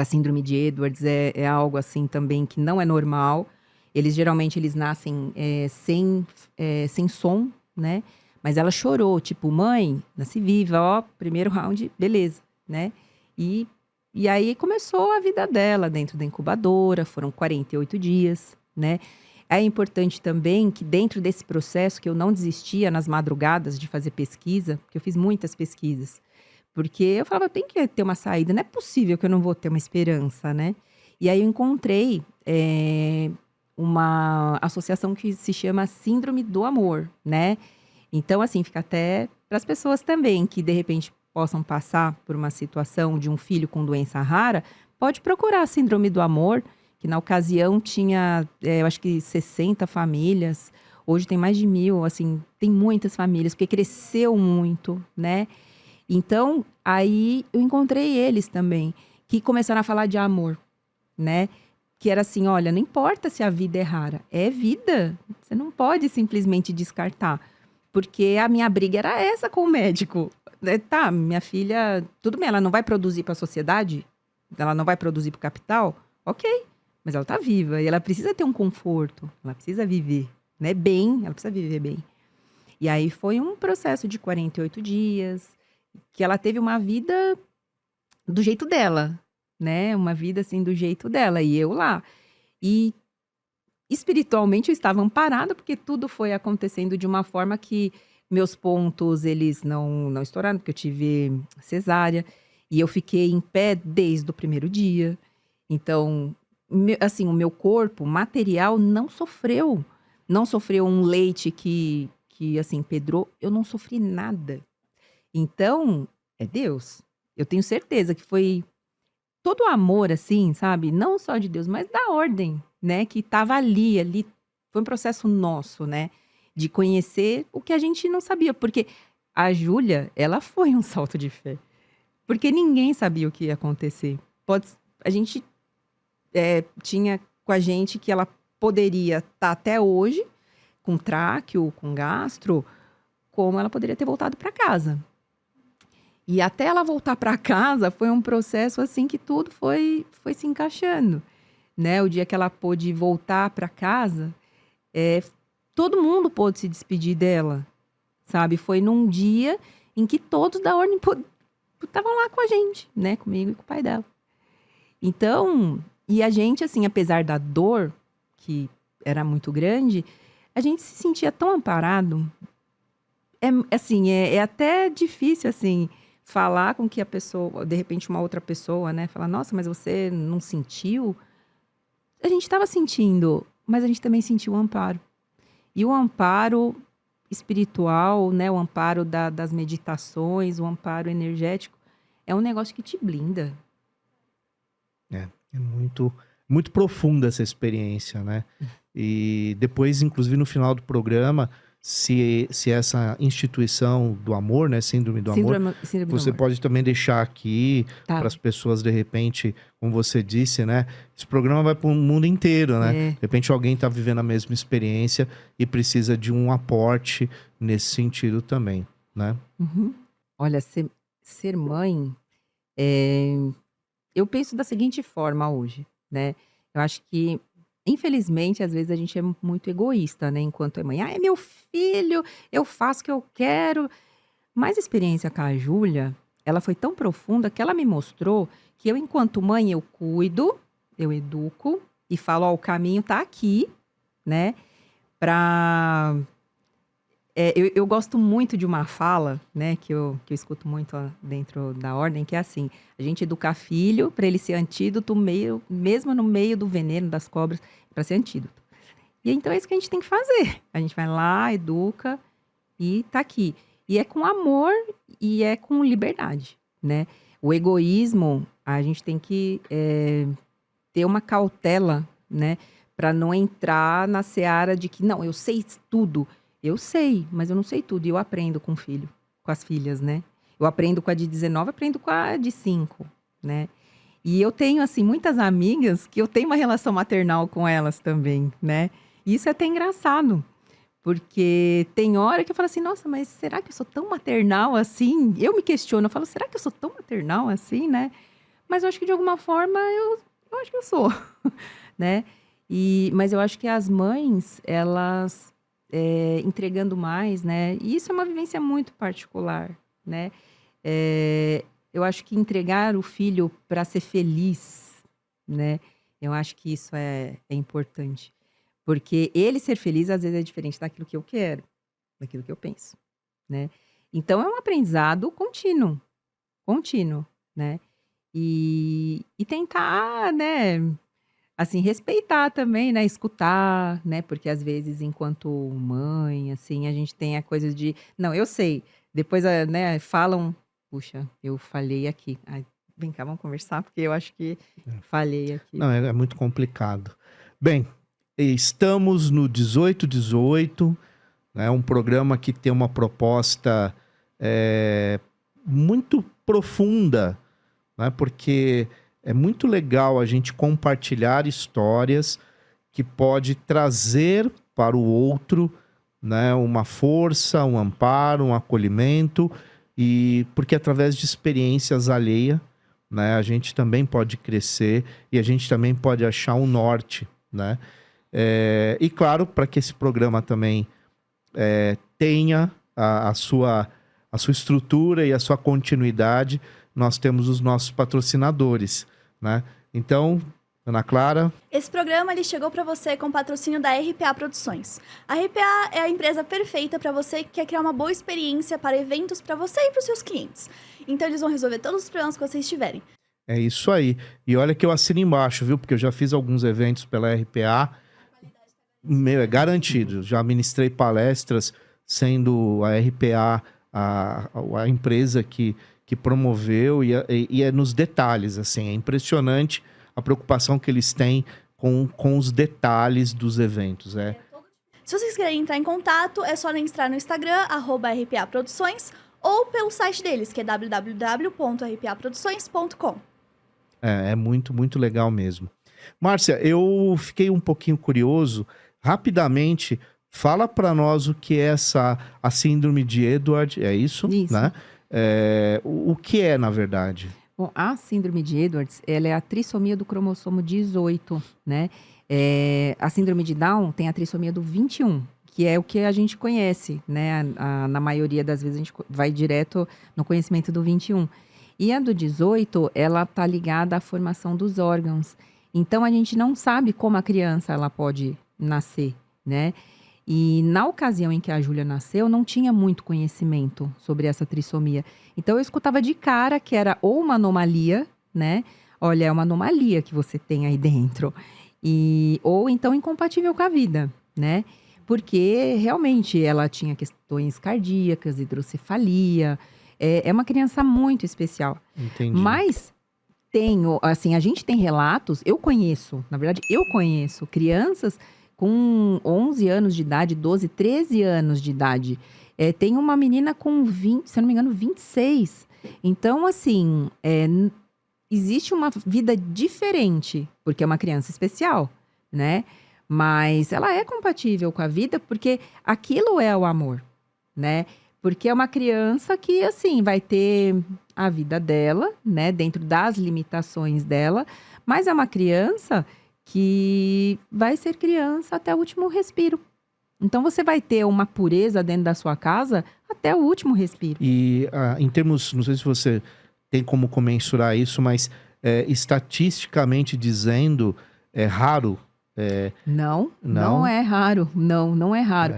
síndrome de Edwards é algo, assim, também que não é normal. Geralmente, eles nascem sem som, né? Mas ela chorou, tipo, mãe, nasci viva, ó, primeiro round, beleza, né? E aí começou a vida dela dentro da incubadora, foram 48 dias, né? É importante também que dentro desse processo, que eu não desistia nas madrugadas de fazer pesquisa, porque eu fiz muitas pesquisas, porque eu falava, tem que ter uma saída, não é possível que eu não vou ter uma esperança, né? E aí eu encontrei uma associação que se chama Síndrome do Amor, né? Então, assim, fica até para as pessoas também que, de repente, possam passar por uma situação de um filho com doença rara, pode procurar a Síndrome do Amor, que na ocasião tinha, eu acho que 60 famílias, hoje tem mais de 1.000, assim, tem muitas famílias, porque cresceu muito, né? Então, aí eu encontrei eles também, que começaram a falar de amor, né? Que era assim, olha, não importa se a vida é rara, é vida, você não pode simplesmente descartar. Porque a minha briga era essa com o médico. Tá, minha filha, tudo bem, ela não vai produzir para a sociedade? Ela não vai produzir para o capital? Ok, mas ela está viva e ela precisa ter um conforto, ela precisa viver, né, bem, ela precisa viver bem. E aí foi um processo de 48 dias, que ela teve uma vida do jeito dela, né? Uma vida assim do jeito dela, e eu lá. E espiritualmente eu estava amparada, porque tudo foi acontecendo de uma forma que meus pontos, eles não estouraram, porque eu tive cesárea. E eu fiquei em pé desde o primeiro dia. Então, assim, o meu corpo material não sofreu. Não sofreu um leite que assim, pedrou. Eu não sofri nada. Então, é Deus. Eu tenho certeza que foi todo o amor, assim, sabe? Não só de Deus, mas da ordem, né? Que estava ali. Foi um processo nosso, né? De conhecer o que a gente não sabia. Porque a Júlia, ela foi um salto de fé. Porque ninguém sabia o que ia acontecer. A gente tinha com a gente que ela poderia estar até hoje com tráqueo, com gastro, como ela poderia ter voltado para casa. E até ela voltar para casa foi um processo assim que tudo foi se encaixando, né? O dia que ela pôde voltar para casa, todo mundo pôde se despedir dela, sabe? Foi num dia em que todos da ordem estavam lá com a gente, né? Comigo e com o pai dela. Então, e a gente, assim, apesar da dor, que era muito grande, a gente se sentia tão amparado. É até difícil, assim, falar com que a pessoa, de repente uma outra pessoa, né? Falar, nossa, mas você não sentiu? A gente estava sentindo, mas a gente também sentiu o amparo. E o amparo espiritual, né? O amparo das meditações, o amparo energético, é um negócio que te blinda. É muito, muito profunda essa experiência, né? E depois, inclusive, no final do programa, se essa instituição do amor, né? Síndrome do amor, você pode também deixar aqui para as pessoas, de repente, como você disse, né? Esse programa vai para o mundo inteiro, né? De repente, alguém está vivendo a mesma experiência e precisa de um aporte nesse sentido também, né? Uhum. Olha, ser mãe, eu penso da seguinte forma hoje, né? Eu acho que, infelizmente, às vezes a gente é muito egoísta, né? Enquanto é mãe. Ah, é meu filho, eu faço o que eu quero. Mas a experiência com a Júlia, ela foi tão profunda que ela me mostrou que eu, enquanto mãe, eu cuido, eu educo e falo, ó, o caminho tá aqui, né? Eu gosto muito de uma fala, né, que eu escuto muito dentro da ordem, que é assim, a gente educar filho para ele ser antídoto, mesmo no meio do veneno das cobras, para ser antídoto. E então é isso que a gente tem que fazer. A gente vai lá, educa e tá aqui. E é com amor e é com liberdade, né? O egoísmo, a gente tem que ter uma cautela, né, para não entrar na seara de que, não, eu sei tudo, Eu sei, mas eu não sei tudo. E eu aprendo com o filho, com as filhas, né? Eu aprendo com a de 19, aprendo com a de 5, né? E eu tenho, assim, muitas amigas que eu tenho uma relação maternal com elas também, né? E isso é até engraçado, porque tem hora que eu falo assim, nossa, mas será que eu sou tão maternal assim? Eu me questiono, eu falo, será que eu sou tão maternal assim, né? Mas eu acho que de alguma forma eu acho que eu sou, né? Mas eu acho que as mães, elas entregando mais, né? E isso é uma vivência muito particular, né? Eu acho que entregar o filho para ser feliz, né? Eu acho que isso é importante. Porque ele ser feliz, às vezes, é diferente daquilo que eu quero, daquilo que eu penso, né? Então, é um aprendizado contínuo, né? E tentar, né, assim, respeitar também, né, escutar, né, porque às vezes, enquanto mãe, assim, a gente tem a coisa de, não, eu sei, depois, né, falam, puxa, eu falhei aqui. Ai, vem cá, vamos conversar, porque eu acho que falhei aqui. Não, é muito complicado. Bem, estamos no 1818, né, um programa que tem uma proposta muito profunda, né, porque é muito legal a gente compartilhar histórias que pode trazer para o outro, né, uma força, um amparo, um acolhimento, e porque através de experiências alheias, né, a gente também pode crescer e a gente também pode achar um norte, né? E claro, para que esse programa também tenha a sua estrutura e a sua continuidade, nós temos os nossos patrocinadores, né? Então, Ana Clara. Esse programa ele chegou para você com patrocínio da RPA Produções. A RPA é a empresa perfeita para você que quer criar uma boa experiência para eventos para você e para os seus clientes. Então eles vão resolver todos os problemas que vocês tiverem. É isso aí. E olha que eu assino embaixo, viu? Porque eu já fiz alguns eventos pela RPA. Meu, é garantido. Já ministrei palestras sendo a RPA a empresa que promoveu e é nos detalhes, assim. É impressionante a preocupação que eles têm com os detalhes dos eventos. Se vocês querem entrar em contato, é só entrar no Instagram, @RPA Produções, ou pelo site deles, que é www.rpaproduções.com. É muito, muito legal mesmo. Márcia, eu fiquei um pouquinho curioso. Rapidamente, fala para nós o que é a síndrome de Edward, é isso? Isso. Né? O que é, na verdade? Bom, a síndrome de Edwards, ela é a trissomia do cromossomo 18, né? A síndrome de Down tem a trissomia do 21, que é o que a gente conhece, né? Na maioria das vezes a gente vai direto no conhecimento do 21. E a do 18, ela tá ligada à formação dos órgãos. Então, a gente não sabe como a criança ela pode nascer, né? E na ocasião em que a Júlia nasceu, não tinha muito conhecimento sobre essa trissomia. Então, eu escutava de cara que era ou uma anomalia, né? Olha, é uma anomalia que você tem aí dentro. Ou então incompatível com a vida, né? Porque realmente ela tinha questões cardíacas, hidrocefalia. É uma criança muito especial. Entendi. Mas a gente tem relatos, eu conheço crianças com 11 anos de idade, 12, 13 anos de idade. Tem uma menina com 20, se eu não me engano, 26. Então, assim, existe uma vida diferente, porque é uma criança especial, né? Mas ela é compatível com a vida, porque aquilo é o amor, né? Porque é uma criança que, assim, vai ter a vida dela, né? Dentro das limitações dela. Mas é uma criança que vai ser criança até o último respiro. Então, você vai ter uma pureza dentro da sua casa até o último respiro. E em termos, não sei se você tem como comensurar isso, mas estatisticamente dizendo, é raro? Não é raro. Não é raro.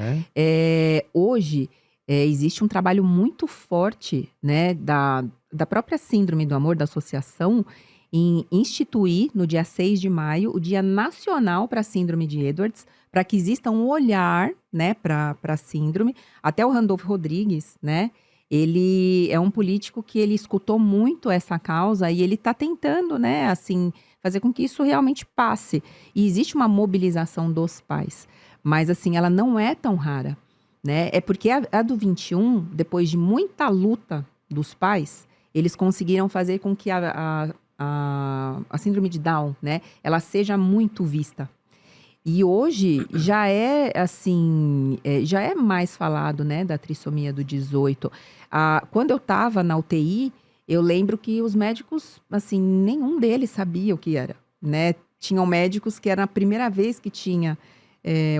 Hoje, existe um trabalho muito forte, né, da própria Síndrome do Amor, da associação, em instituir, no dia 6 de maio, o Dia Nacional para a Síndrome de Edwards, para que exista um olhar, né, para a síndrome. Até o Randolph Rodrigues, né, ele é um político que ele escutou muito essa causa e ele está tentando, né, assim, fazer com que isso realmente passe. E existe uma mobilização dos pais, mas assim, ela não é tão rara. né? É porque a do 21, depois de muita luta dos pais, eles conseguiram fazer com que a síndrome de Down, né, ela seja muito vista. E hoje já é assim, já é mais falado, né, da trissomia do 18. Quando eu estava na UTI, eu lembro que os médicos, assim, nenhum deles sabia o que era, né? Tinham médicos que era a primeira vez que tinha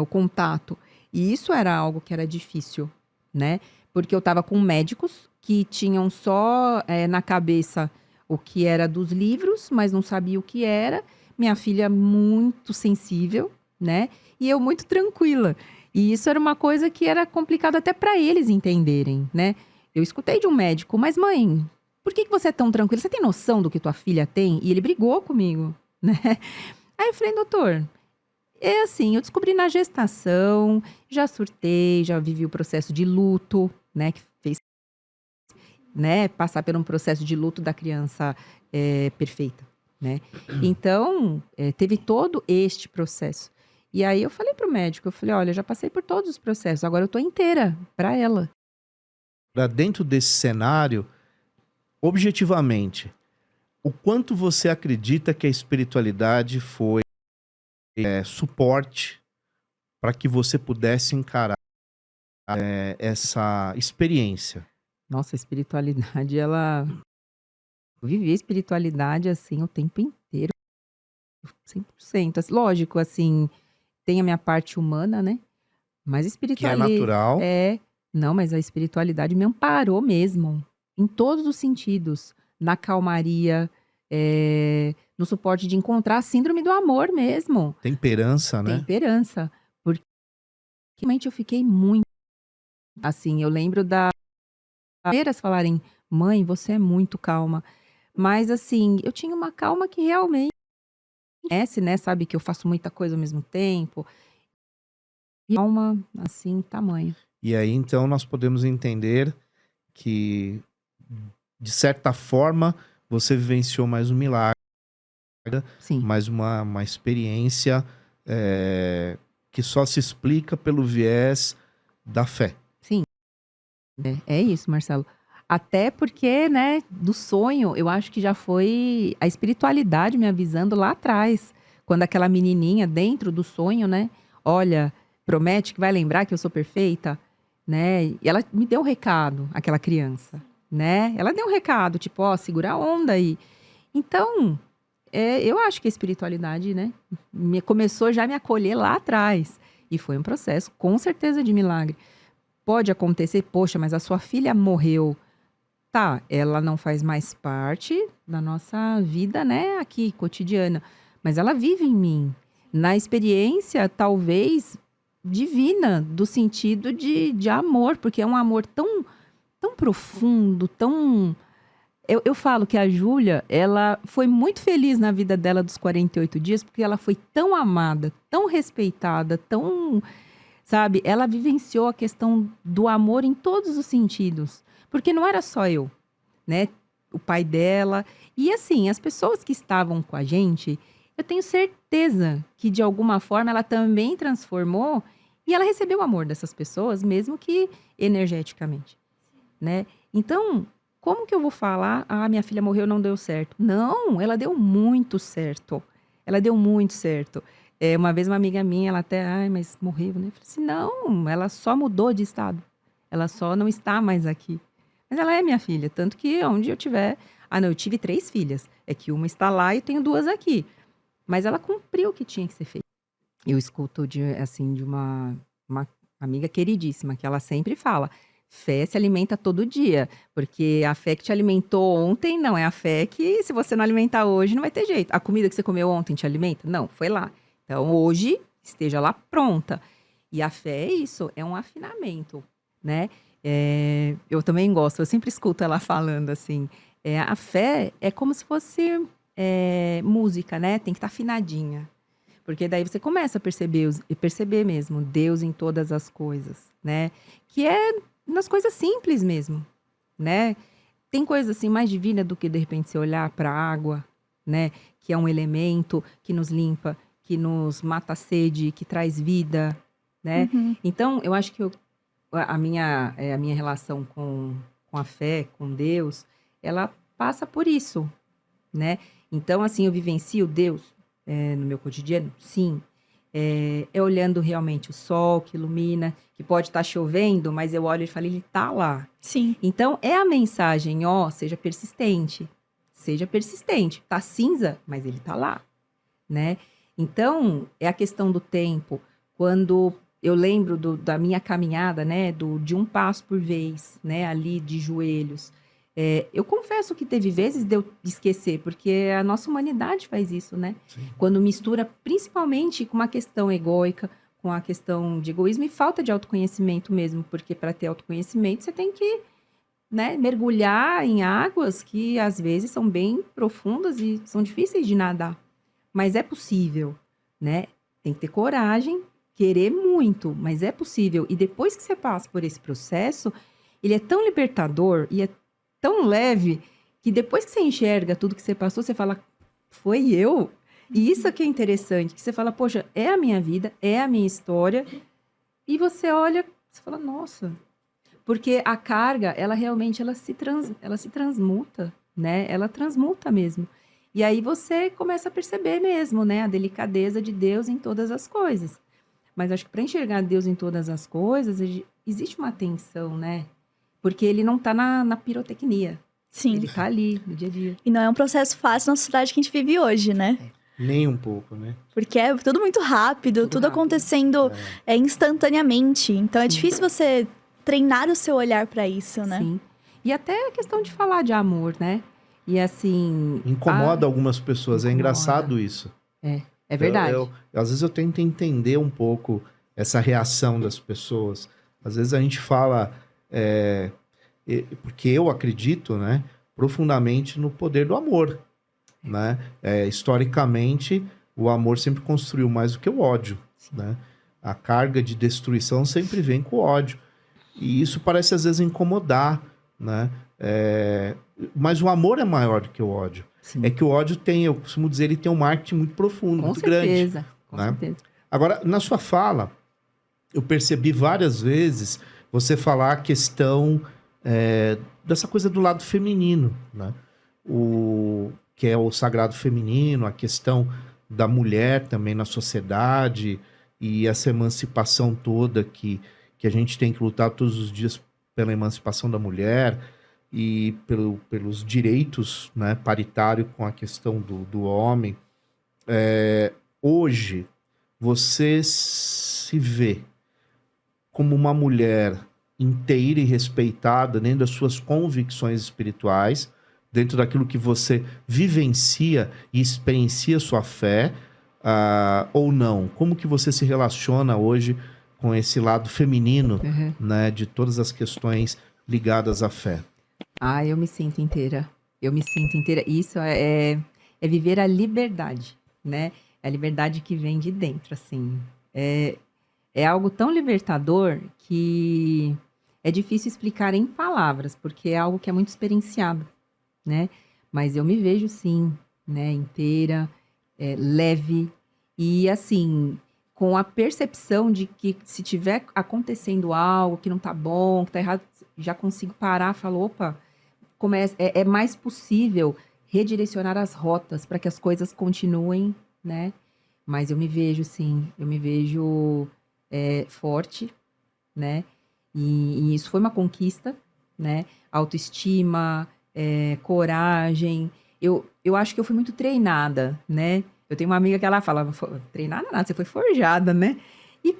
o contato. E isso era algo que era difícil, né? Porque eu estava com médicos que tinham só na cabeça o que era dos livros, mas não sabia o que era. Minha filha muito sensível, né? E eu muito tranquila. E isso era uma coisa que era complicado até para eles entenderem, né? Eu escutei de um médico, mas mãe, por que você é tão tranquila? Você tem noção do que tua filha tem? E ele brigou comigo, né? Aí eu falei, doutor, é assim, eu descobri na gestação, já surtei, já vivi o processo de luto, né? Que fez, né, passar por um processo de luto da criança perfeita, né? Então, teve todo este processo. E aí eu falei pro médico, eu falei, olha, eu já passei por todos os processos, agora eu tô inteira para ela. Pra dentro desse cenário, objetivamente, o quanto você acredita que a espiritualidade foi suporte para que você pudesse encarar essa experiência? Nossa, a espiritualidade, ela... Eu vivi a espiritualidade, assim, o tempo inteiro, 100%. Assim, lógico, assim, tem a minha parte humana, né? Mas a Que é espiritualidade... natural. Não, mas a espiritualidade me amparou mesmo, em todos os sentidos. Na calmaria, no suporte de encontrar a síndrome do amor mesmo. Temperança, né? Temperança. Porque realmente eu fiquei muito... Assim, eu lembro das primeiras falarem, mãe, você é muito calma. Mas assim, eu tinha uma calma que realmente conhece, né? Sabe que eu faço muita coisa ao mesmo tempo. E calma, assim, tamanho. E aí, então, nós podemos entender que, de certa forma, você vivenciou mais um milagre, Sim, mais uma experiência que só se explica pelo viés da fé. sim. É isso, Marcelo. Até porque, né, do sonho, eu acho que já foi a espiritualidade me avisando lá atrás. Quando aquela menininha dentro do sonho, né, olha, promete que vai lembrar que eu sou perfeita, né? E ela me deu um recado, aquela criança, né? Ela deu um recado, tipo, ó, segura a onda aí. Então, eu acho que a espiritualidade, né, começou já a me acolher lá atrás. E foi um processo, com certeza, de milagre. Pode acontecer, poxa, mas a sua filha morreu. Tá, ela não faz mais parte da nossa vida, né, aqui, cotidiana. Mas ela vive em mim. Na experiência, talvez, divina, do sentido de amor, porque é um amor tão, tão profundo, tão... Eu falo que a Júlia, ela foi muito feliz na vida dela dos 48 dias, porque ela foi tão amada, tão respeitada, tão... Sabe? Ela vivenciou a questão do amor em todos os sentidos. Porque não era só eu, né? O pai dela. E assim, as pessoas que estavam com a gente, eu tenho certeza que de alguma forma ela também transformou e ela recebeu o amor dessas pessoas, mesmo que energeticamente, né? Então, como que eu vou falar, minha filha morreu, não deu certo? Não, ela deu muito certo. Ela deu muito certo. Uma vez uma amiga minha, ela até, mas morreu, né? Eu falei assim, não, ela só mudou de estado. Ela só não está mais aqui. Mas ela é minha filha, tanto que onde eu tiver... não, eu tive 3 filhas. É que uma está lá e tenho 2 aqui. Mas ela cumpriu o que tinha que ser feito. Eu escuto de uma amiga queridíssima, que ela sempre fala, fé se alimenta todo dia. Porque a fé que te alimentou ontem, não é a fé que se você não alimentar hoje, não vai ter jeito. A comida que você comeu ontem te alimenta? Não, foi lá. Então, hoje, esteja lá pronta. E a fé é isso, é um afinamento, né? Eu também gosto, eu sempre escuto ela falando assim, a fé é como se fosse música, né? Tem que estar afinadinha. Porque daí você começa a perceber mesmo Deus em todas as coisas, né? Que é nas coisas simples mesmo, né? Tem coisa assim mais divina do que, de repente, você olhar para a água, né? Que é um elemento que nos limpa, que nos mata a sede, que traz vida, né? Uhum. Então, eu acho que a minha relação com a fé, com Deus, ela passa por isso, né? Então, assim, eu vivencio Deus no meu cotidiano? Sim. É olhando realmente o sol que ilumina, que pode estar chovendo, mas eu olho e falo, ele tá lá. Sim. Então, é a mensagem, seja persistente. Seja persistente. Tá cinza, mas ele tá lá, né? Então, é a questão do tempo. Quando eu lembro da minha caminhada, né? De um passo por vez, né? Ali de joelhos. Eu confesso que teve vezes de eu esquecer, porque a nossa humanidade faz isso, né? Sim. Quando mistura principalmente com uma questão egóica, com a questão de egoísmo e falta de autoconhecimento mesmo, porque para ter autoconhecimento você tem que, né, mergulhar em águas que às vezes são bem profundas e são difíceis de nadar. Mas é possível, né? Tem que ter coragem, querer muito, mas é possível. E depois que você passa por esse processo, ele é tão libertador e é tão leve que depois que você enxerga tudo que você passou, você fala, foi eu? E isso aqui é interessante, que você fala, poxa, é a minha vida, é a minha história. E você olha, você fala, nossa. Porque a carga, ela realmente, ela se transmuta, né? Ela transmuta mesmo. E aí você começa a perceber mesmo, né? A delicadeza de Deus em todas as coisas. Mas acho que para enxergar Deus em todas as coisas, existe uma tensão, né? Porque ele não tá na pirotecnia. Sim. Ele tá ali, no dia a dia. E não é um processo fácil na sociedade que a gente vive hoje, né? Nem um pouco, né? Porque é tudo muito rápido, tudo rápido. acontecendo instantaneamente. Então é difícil você treinar o seu olhar para isso, né? Sim. E até a questão de falar de amor, né? E assim... Incomoda algumas pessoas, é incomoda. engraçado isso. É verdade. Às vezes eu tento entender um pouco essa reação das pessoas. Às vezes a gente fala... porque eu acredito, né, profundamente no poder do amor, né? Historicamente, o amor sempre construiu mais do que o ódio, né? A carga de destruição sempre vem com o ódio. E isso parece às vezes incomodar, né? Mas o amor é maior do que o ódio. Sim. É que o ódio eu costumo dizer, ele tem um marketing muito profundo, muito certeza, grande. Com né? certeza. Agora, na sua fala, eu percebi várias vezes você falar a questão dessa coisa do lado feminino, né? Que é o sagrado feminino, a questão da mulher também na sociedade e essa emancipação toda que a gente tem que lutar todos os dias pela emancipação da mulher e pelos direitos, né, paritário com a questão do homem. Hoje, você se vê como uma mulher inteira e respeitada dentro das suas convicções espirituais, dentro daquilo que você vivencia e experiencia sua fé, ou não? Como que você se relaciona hoje com esse lado feminino, né, de todas as questões ligadas à fé? Eu me sinto inteira. Eu me sinto inteira. Isso é viver a liberdade, né? É a liberdade que vem de dentro, assim. É algo tão libertador que é difícil explicar em palavras, porque é algo que é muito experienciado, né? Mas eu me vejo, sim, né? Inteira, leve e, assim, com a percepção de que se tiver acontecendo algo que não tá bom, que tá errado, já consigo parar e falar, opa, é mais possível redirecionar as rotas para que as coisas continuem, né? Mas eu me vejo, sim, eu me vejo forte, né? E isso foi uma conquista, né? Autoestima, coragem. Eu acho que eu fui muito treinada, né? Eu tenho uma amiga que ela fala, treinada nada, você foi forjada, né? E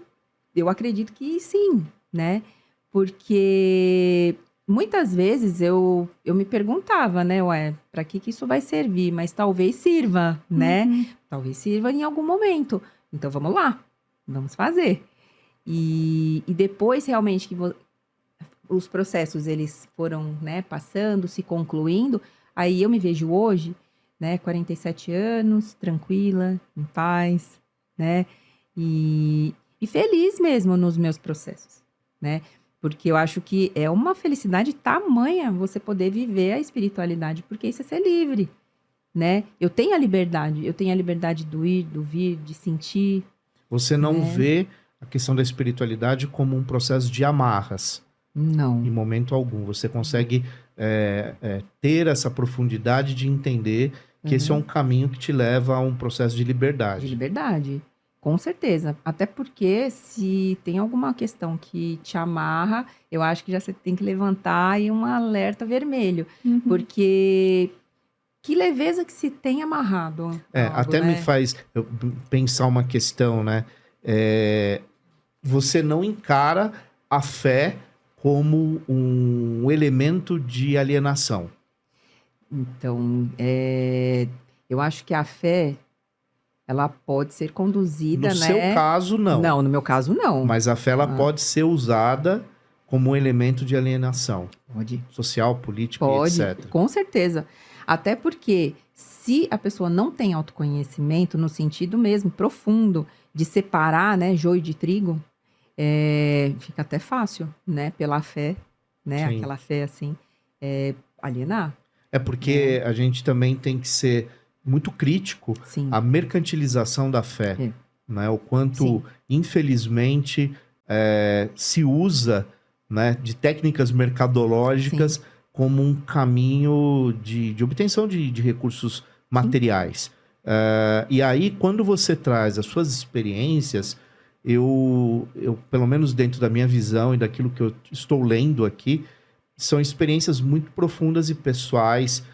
eu acredito que sim, né? Porque muitas vezes eu me perguntava, né? Para que isso vai servir? Mas talvez sirva, né? Talvez sirva em algum momento. Então vamos lá, vamos fazer. E depois realmente que os processos eles foram, né, passando, se concluindo, aí eu me vejo hoje, né, 47 anos, tranquila, em paz, né, e feliz mesmo nos meus processos, né, porque eu acho que é uma felicidade tamanha você poder viver a espiritualidade, porque isso é ser livre, né, eu tenho a liberdade do ir, do vir, de sentir. Você não vê a questão da espiritualidade como um processo de amarras, Não. em momento algum. Você consegue ter essa profundidade de entender que esse é um caminho que te leva a um processo de liberdade. De liberdade, com certeza. Até porque se tem alguma questão que te amarra, eu acho que já você tem que levantar aí um alerta vermelho. Uhum. Porque que leveza que se tem amarrado. Algo, Até me faz pensar uma questão, né? Você não encara a fé como um elemento de alienação. Então, eu acho que a fé, ela pode ser conduzida, No né? seu caso, não. Não, no meu caso, não. Mas a fé ela pode ser usada como um elemento de alienação Pode. social, política Pode, e etc. com certeza. Até porque se a pessoa não tem autoconhecimento no sentido mesmo profundo de separar, né, joio de trigo, fica até fácil, né, pela fé, né, Sim. aquela fé assim, alienar. É porque a gente também tem que ser muito crítico Sim. à mercantilização da fé, né? O quanto, Sim. infelizmente, se usa, né, de técnicas mercadológicas como um caminho de obtenção de recursos materiais. E aí, quando você traz as suas experiências, eu, pelo menos dentro da minha visão e daquilo que eu estou lendo aqui, são experiências muito profundas e pessoais,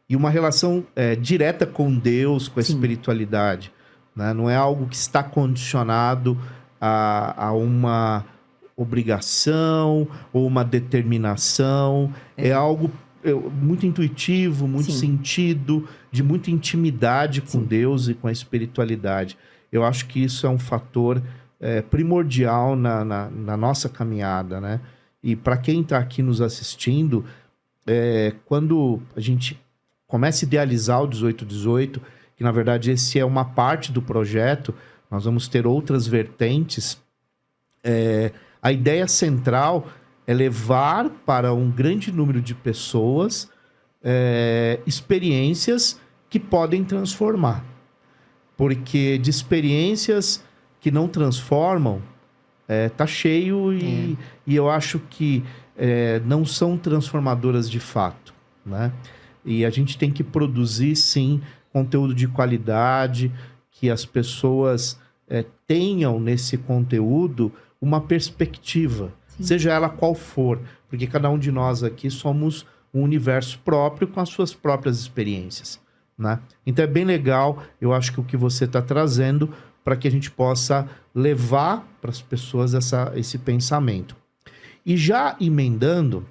e uma relação direta com Deus, com a espiritualidade, né? Não é algo que está condicionado a uma obrigação ou uma determinação, é algo muito intuitivo, muito sentido, de muita intimidade com Deus e com a espiritualidade. Eu acho que isso é um fator primordial na nossa caminhada, né? E para quem está aqui nos assistindo, quando a gente começa a idealizar o 1818, que na verdade esse é uma parte do projeto, nós vamos ter outras vertentes, a ideia central é levar para um grande número de pessoas experiências que podem transformar. Porque de experiências que não transformam, tá cheio e eu acho que não são transformadoras de fato, né? E a gente tem que produzir, sim, conteúdo de qualidade, que as pessoas tenham nesse conteúdo uma perspectiva, seja ela qual for, porque cada um de nós aqui somos um universo próprio com as suas próprias experiências, né? Então é bem legal, eu acho que o que você está trazendo para que a gente possa levar para as pessoas esse pensamento. E já emendando,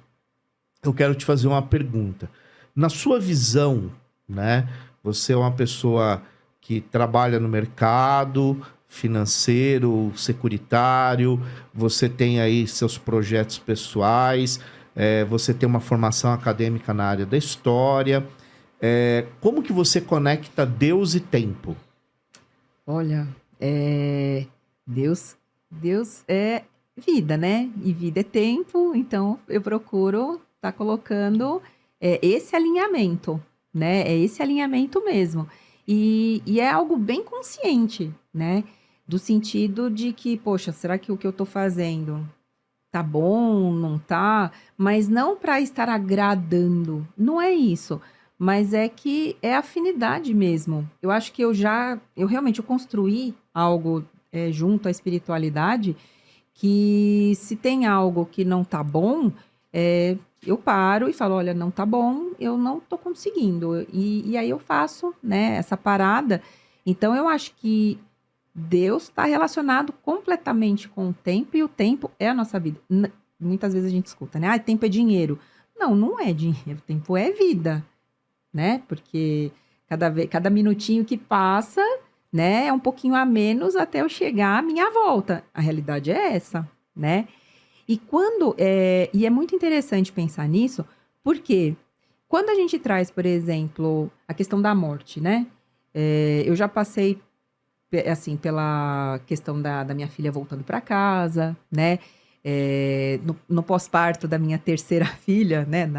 eu quero te fazer uma pergunta. Na sua visão, né? Você é uma pessoa que trabalha no mercado financeiro, securitário, você tem aí seus projetos pessoais, você tem uma formação acadêmica na área da história. Como que você conecta Deus e tempo? Olha, Deus é vida, né? E vida é tempo, então eu procuro estar colocando esse alinhamento, né? É esse alinhamento mesmo. E é algo bem consciente, né? Do sentido de que, poxa, será que o que eu tô fazendo tá bom, não tá? Mas não para estar agradando, não é isso. Mas é que é afinidade mesmo. Eu acho que eu realmente construí algo junto à espiritualidade, que se tem algo que não tá bom, eu paro e falo, olha, não tá bom, eu não tô conseguindo. E aí eu faço, né, essa parada. Então eu acho que Deus está relacionado completamente com o tempo, e o tempo é a nossa vida. Muitas vezes a gente escuta, né? Tempo é dinheiro. Não, não é dinheiro, tempo é vida, né? Porque cada minutinho que passa, né, é um pouquinho a menos até eu chegar à minha volta. A realidade é essa, né? E e é muito interessante pensar nisso, porque quando a gente traz, por exemplo, a questão da morte, né? Eu já passei assim, pela questão da minha filha voltando para casa, né? No pós-parto da minha terceira filha, né?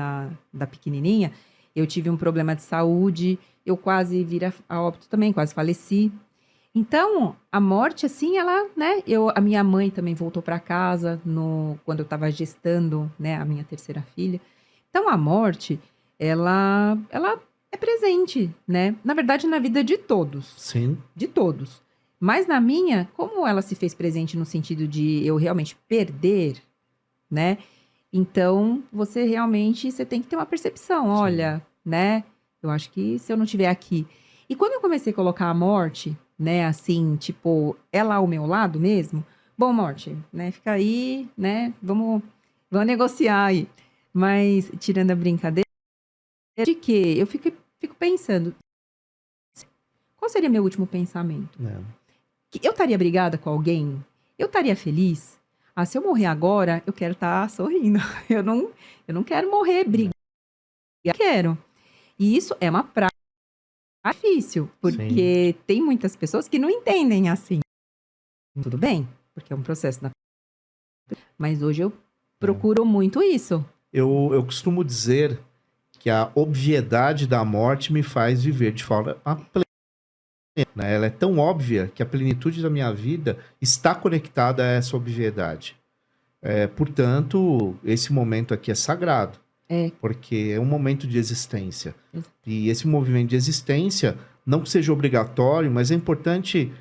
Da pequenininha, eu tive um problema de saúde, eu quase vir a óbito também, quase faleci. Então, a morte, assim, ela, né? A minha mãe também voltou para casa quando eu estava gestando, né, a minha terceira filha. Então, a morte, ela é presente, né? Na verdade, na vida de todos. Sim. De todos. Mas na minha, como ela se fez presente no sentido de eu realmente perder, né? Então, você tem que ter uma percepção. Sim. Olha, né? Eu acho que se eu não estiver aqui. E quando eu comecei a colocar a morte, né? Assim, tipo, ela ao meu lado mesmo. Bom, morte, né? Fica aí, né? Vamos negociar aí. Mas, tirando a brincadeira, de que eu fico pensando, qual seria meu último pensamento? Que eu estaria brigada com alguém? Eu estaria feliz? Ah, se eu morrer agora, eu quero estar sorrindo. Eu não quero morrer brigando. Eu quero. E isso é uma prática difícil, porque tem muitas pessoas que não entendem assim. Tudo bem, porque é um processo mas hoje eu procuro muito isso. Eu costumo dizer que a obviedade da morte me faz viver de forma plena. Né? Ela é tão óbvia que a plenitude da minha vida está conectada a essa obviedade. Portanto, esse momento aqui é sagrado. Porque é um momento de existência. E esse movimento de existência, não que seja obrigatório, mas é importante,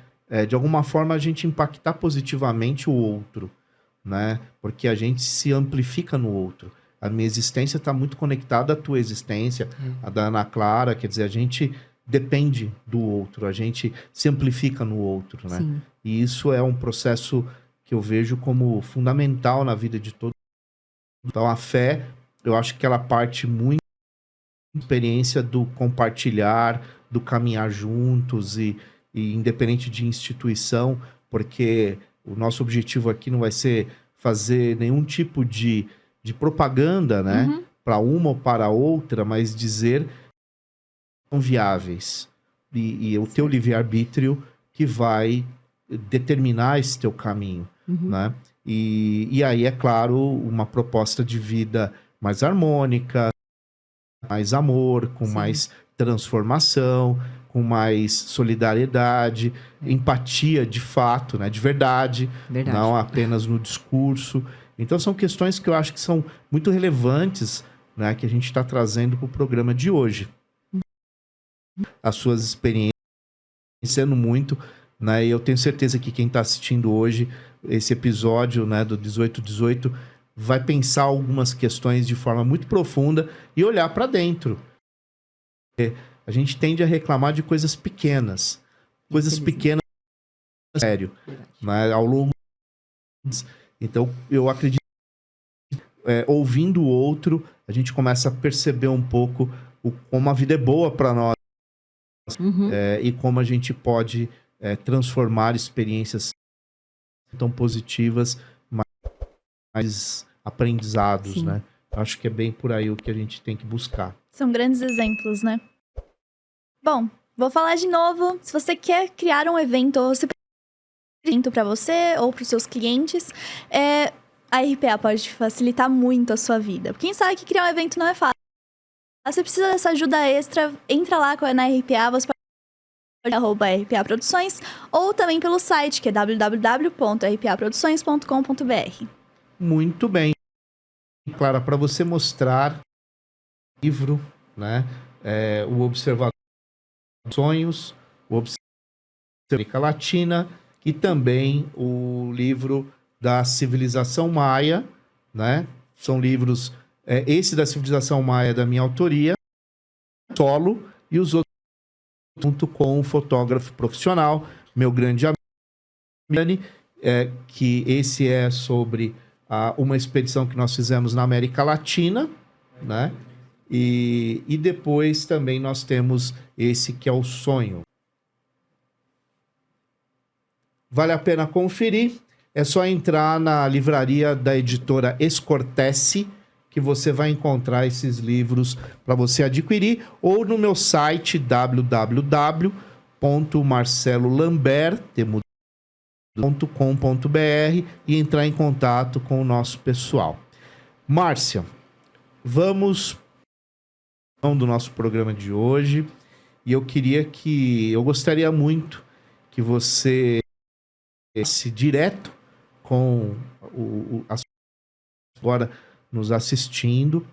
de alguma forma, a gente impactar positivamente o outro. Né? Porque a gente se amplifica no outro. A minha existência está muito conectada à tua existência, a da Ana Clara, quer dizer, a gente depende do outro, a gente se amplifica no outro, né? Sim. E isso é um processo que eu vejo como fundamental na vida de todo mundo. Então, a fé, eu acho que ela parte muito da experiência do compartilhar, do caminhar juntos e independente de instituição, porque o nosso objetivo aqui não vai ser fazer nenhum tipo de propaganda, né? Para uma ou para outra, mas dizer que são viáveis. E o teu livre-arbítrio que vai determinar esse teu caminho, né? E aí, é claro, uma proposta de vida mais harmônica, mais amor, com mais transformação, com mais solidariedade, empatia de fato, né? De verdade, não apenas no discurso. Então, são questões que eu acho que são muito relevantes, né? Que a gente está trazendo para o programa de hoje. As suas experiências, sendo muito, né? E eu tenho certeza que quem está assistindo hoje, esse episódio, né, do 1818, vai pensar algumas questões de forma muito profunda e olhar para dentro. A gente tende a reclamar de coisas pequenas. Coisas pequenas, sério, né, ao longo. Então, eu acredito que, ouvindo o outro, a gente começa a perceber um pouco como a vida é boa para nós. E como a gente pode transformar experiências tão positivas, mais aprendizados, né? Acho que é bem por aí o que a gente tem que buscar. São grandes exemplos, né? Bom, vou falar de novo. Se você quer criar um evento para você ou para os seus clientes, a RPA pode facilitar muito a sua vida. Quem sabe que criar um evento não é fácil. Você precisa dessa ajuda extra, entra lá na RPA, você pode @RPA Produções, ou também pelo site, que é www.rpaproduções.com.br. Muito bem. Clara, para você mostrar o livro, né? O Observador dos Sonhos, o Observador da América Latina, e também o livro da Civilização Maia, né? São livros, esse da Civilização Maia da minha autoria, solo, e os outros junto com um fotógrafo profissional, meu grande amigo, que esse é sobre uma expedição que nós fizemos na América Latina, né? E depois também nós temos esse que é o Sonho. Vale a pena conferir. É só entrar na livraria da editora Escortece, que você vai encontrar esses livros para você adquirir, ou no meu site www.marcelolambert.com.br e entrar em contato com o nosso pessoal. Márcia, vamos do nosso programa de hoje, e eu gostaria muito que você se direto com as agora nos assistindo.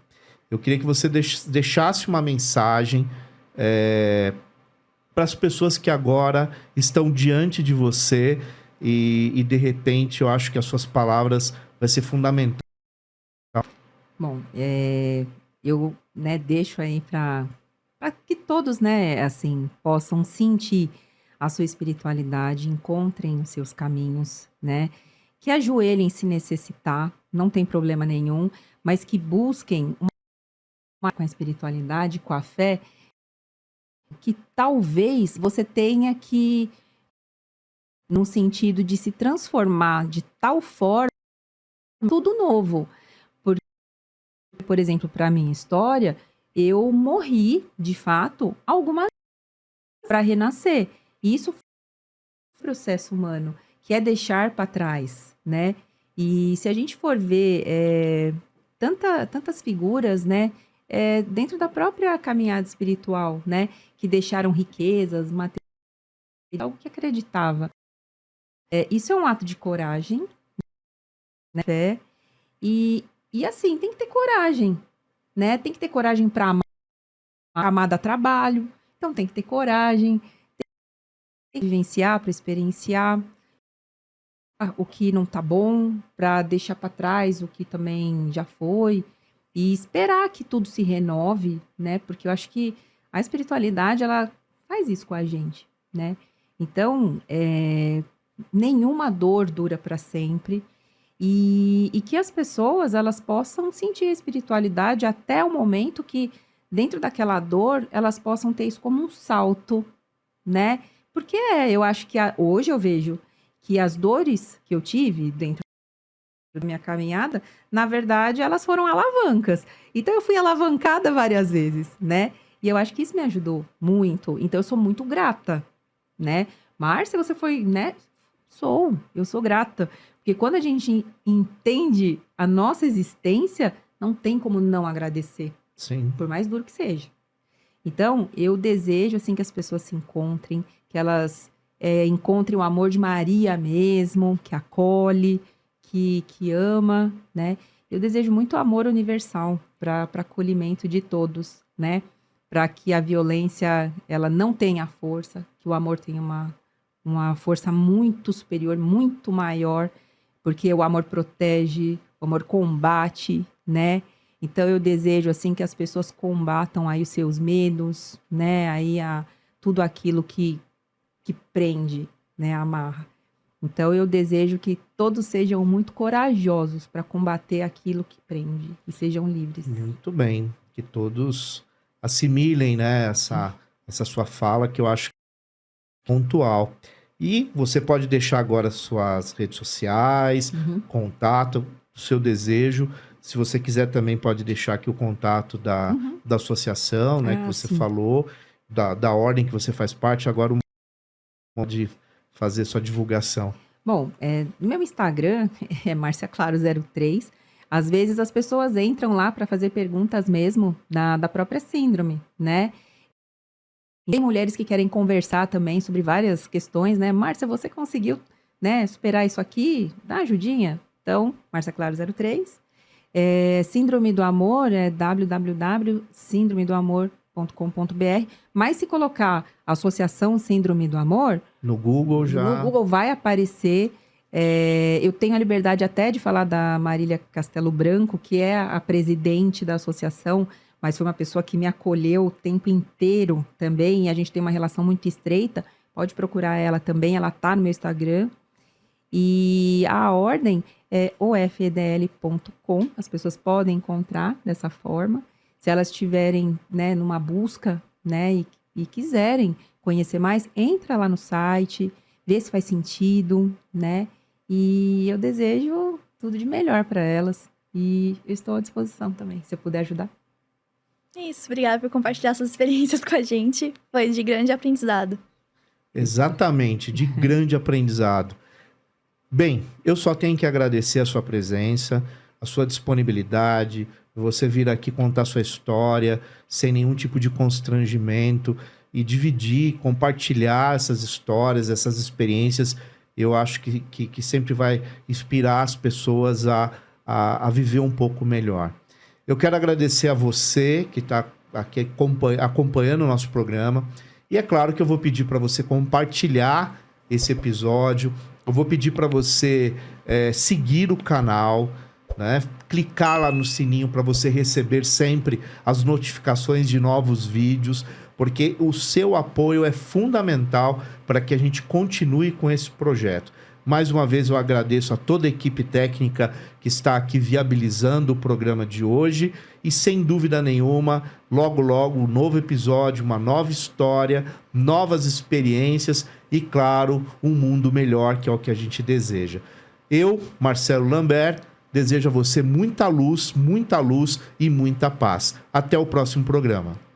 Eu queria que você deixasse uma mensagem para as pessoas que agora estão diante de você e de repente eu acho que as suas palavras vai ser fundamental. Bom, eu, deixo aí para que todos, assim, possam sentir a sua espiritualidade, encontrem os seus caminhos, que ajoelhem se necessitar, não tem problema nenhum, mas que busquem com a espiritualidade, com a fé, que talvez você tenha que, no sentido de se transformar de tal forma, tudo novo. Por exemplo, para a minha história, eu morri, de fato, algumas vezes para renascer. E isso foi um processo humano, que é deixar para trás, E se a gente for ver tantas figuras, dentro da própria caminhada espiritual, que deixaram riquezas, materiais, algo que acreditava. Isso é um ato de coragem, fé, e assim, tem que ter coragem, Tem que ter coragem para amar dar trabalho, então tem que ter coragem, tem que vivenciar, para experienciar o que não tá bom, para deixar para trás o que também já foi, e esperar que tudo se renove, Porque eu acho que a espiritualidade, ela faz isso com a gente, Então, nenhuma dor dura para sempre, e que as pessoas, elas possam sentir a espiritualidade até o momento que, dentro daquela dor, elas possam ter isso como um salto, Porque eu acho que hoje eu vejo que as dores que eu tive dentro da minha caminhada, na verdade, elas foram alavancas. Então, eu fui alavancada várias vezes, E eu acho que isso me ajudou muito. Então, eu sou muito grata, Márcia, você foi, eu sou grata. Porque quando a gente entende a nossa existência, não tem como não agradecer. Sim. Por mais duro que seja. Então, eu desejo, assim, que as pessoas se encontrem, que elas encontrem o amor de Maria mesmo, que acolhe, que ama, Eu desejo muito amor universal para acolhimento de todos, Para que a violência, ela não tenha força, que o amor tenha uma força muito superior, muito maior, porque o amor protege, o amor combate, Então, eu desejo, assim, que as pessoas combatam aí os seus medos, aí tudo aquilo que prende, amarra. Então, eu desejo que todos sejam muito corajosos para combater aquilo que prende e sejam livres. Muito bem. Que todos assimilem, essa sua fala, que eu acho pontual. E você pode deixar agora suas redes sociais, contato, o seu desejo. Se você quiser também pode deixar aqui o contato da associação, que você falou, da ordem que você faz parte. Agora o de fazer sua divulgação. Bom, no meu Instagram é marciaclaro03. Às vezes as pessoas entram lá para fazer perguntas mesmo da própria síndrome, Tem mulheres que querem conversar também sobre várias questões, Márcia, você conseguiu, superar isso aqui? Dá uma ajudinha? Então, marciaclaro03. Síndrome do Amor é www.síndromedoamor.com.br, mas se colocar Associação Síndrome do Amor, no Google vai aparecer. Eu tenho a liberdade até de falar da Marília Castelo Branco, que é a presidente da associação, mas foi uma pessoa que me acolheu o tempo inteiro também, e a gente tem uma relação muito estreita. Pode procurar ela também, ela está no meu Instagram. E a ordem é ofedl.com, as pessoas podem encontrar dessa forma. Se elas estiverem, numa busca, e quiserem conhecer mais, entra lá no site, vê se faz sentido, E eu desejo tudo de melhor para elas. E eu estou à disposição também, se eu puder ajudar. Isso, obrigada por compartilhar suas experiências com a gente. Foi de grande aprendizado. Exatamente, de grande aprendizado. Bem, eu só tenho que agradecer a sua presença, a sua disponibilidade, você vir aqui contar sua história sem nenhum tipo de constrangimento. e dividir, compartilhar essas histórias, essas experiências. Eu acho que sempre vai inspirar as pessoas a viver um pouco melhor. Eu quero agradecer a você que está aqui acompanhando o nosso programa. E é claro que eu vou pedir para você compartilhar esse episódio. Eu vou pedir para você seguir o canal, né? Clicar lá no sininho para você receber sempre as notificações de novos vídeos, porque o seu apoio é fundamental para que a gente continue com esse projeto. Mais uma vez eu agradeço a toda a equipe técnica que está aqui viabilizando o programa de hoje e, sem dúvida nenhuma, logo logo um novo episódio, uma nova história, novas experiências e, claro, um mundo melhor, que é o que a gente deseja. Eu, Marcelo Lambert, desejo a você muita luz e muita paz. Até o próximo programa.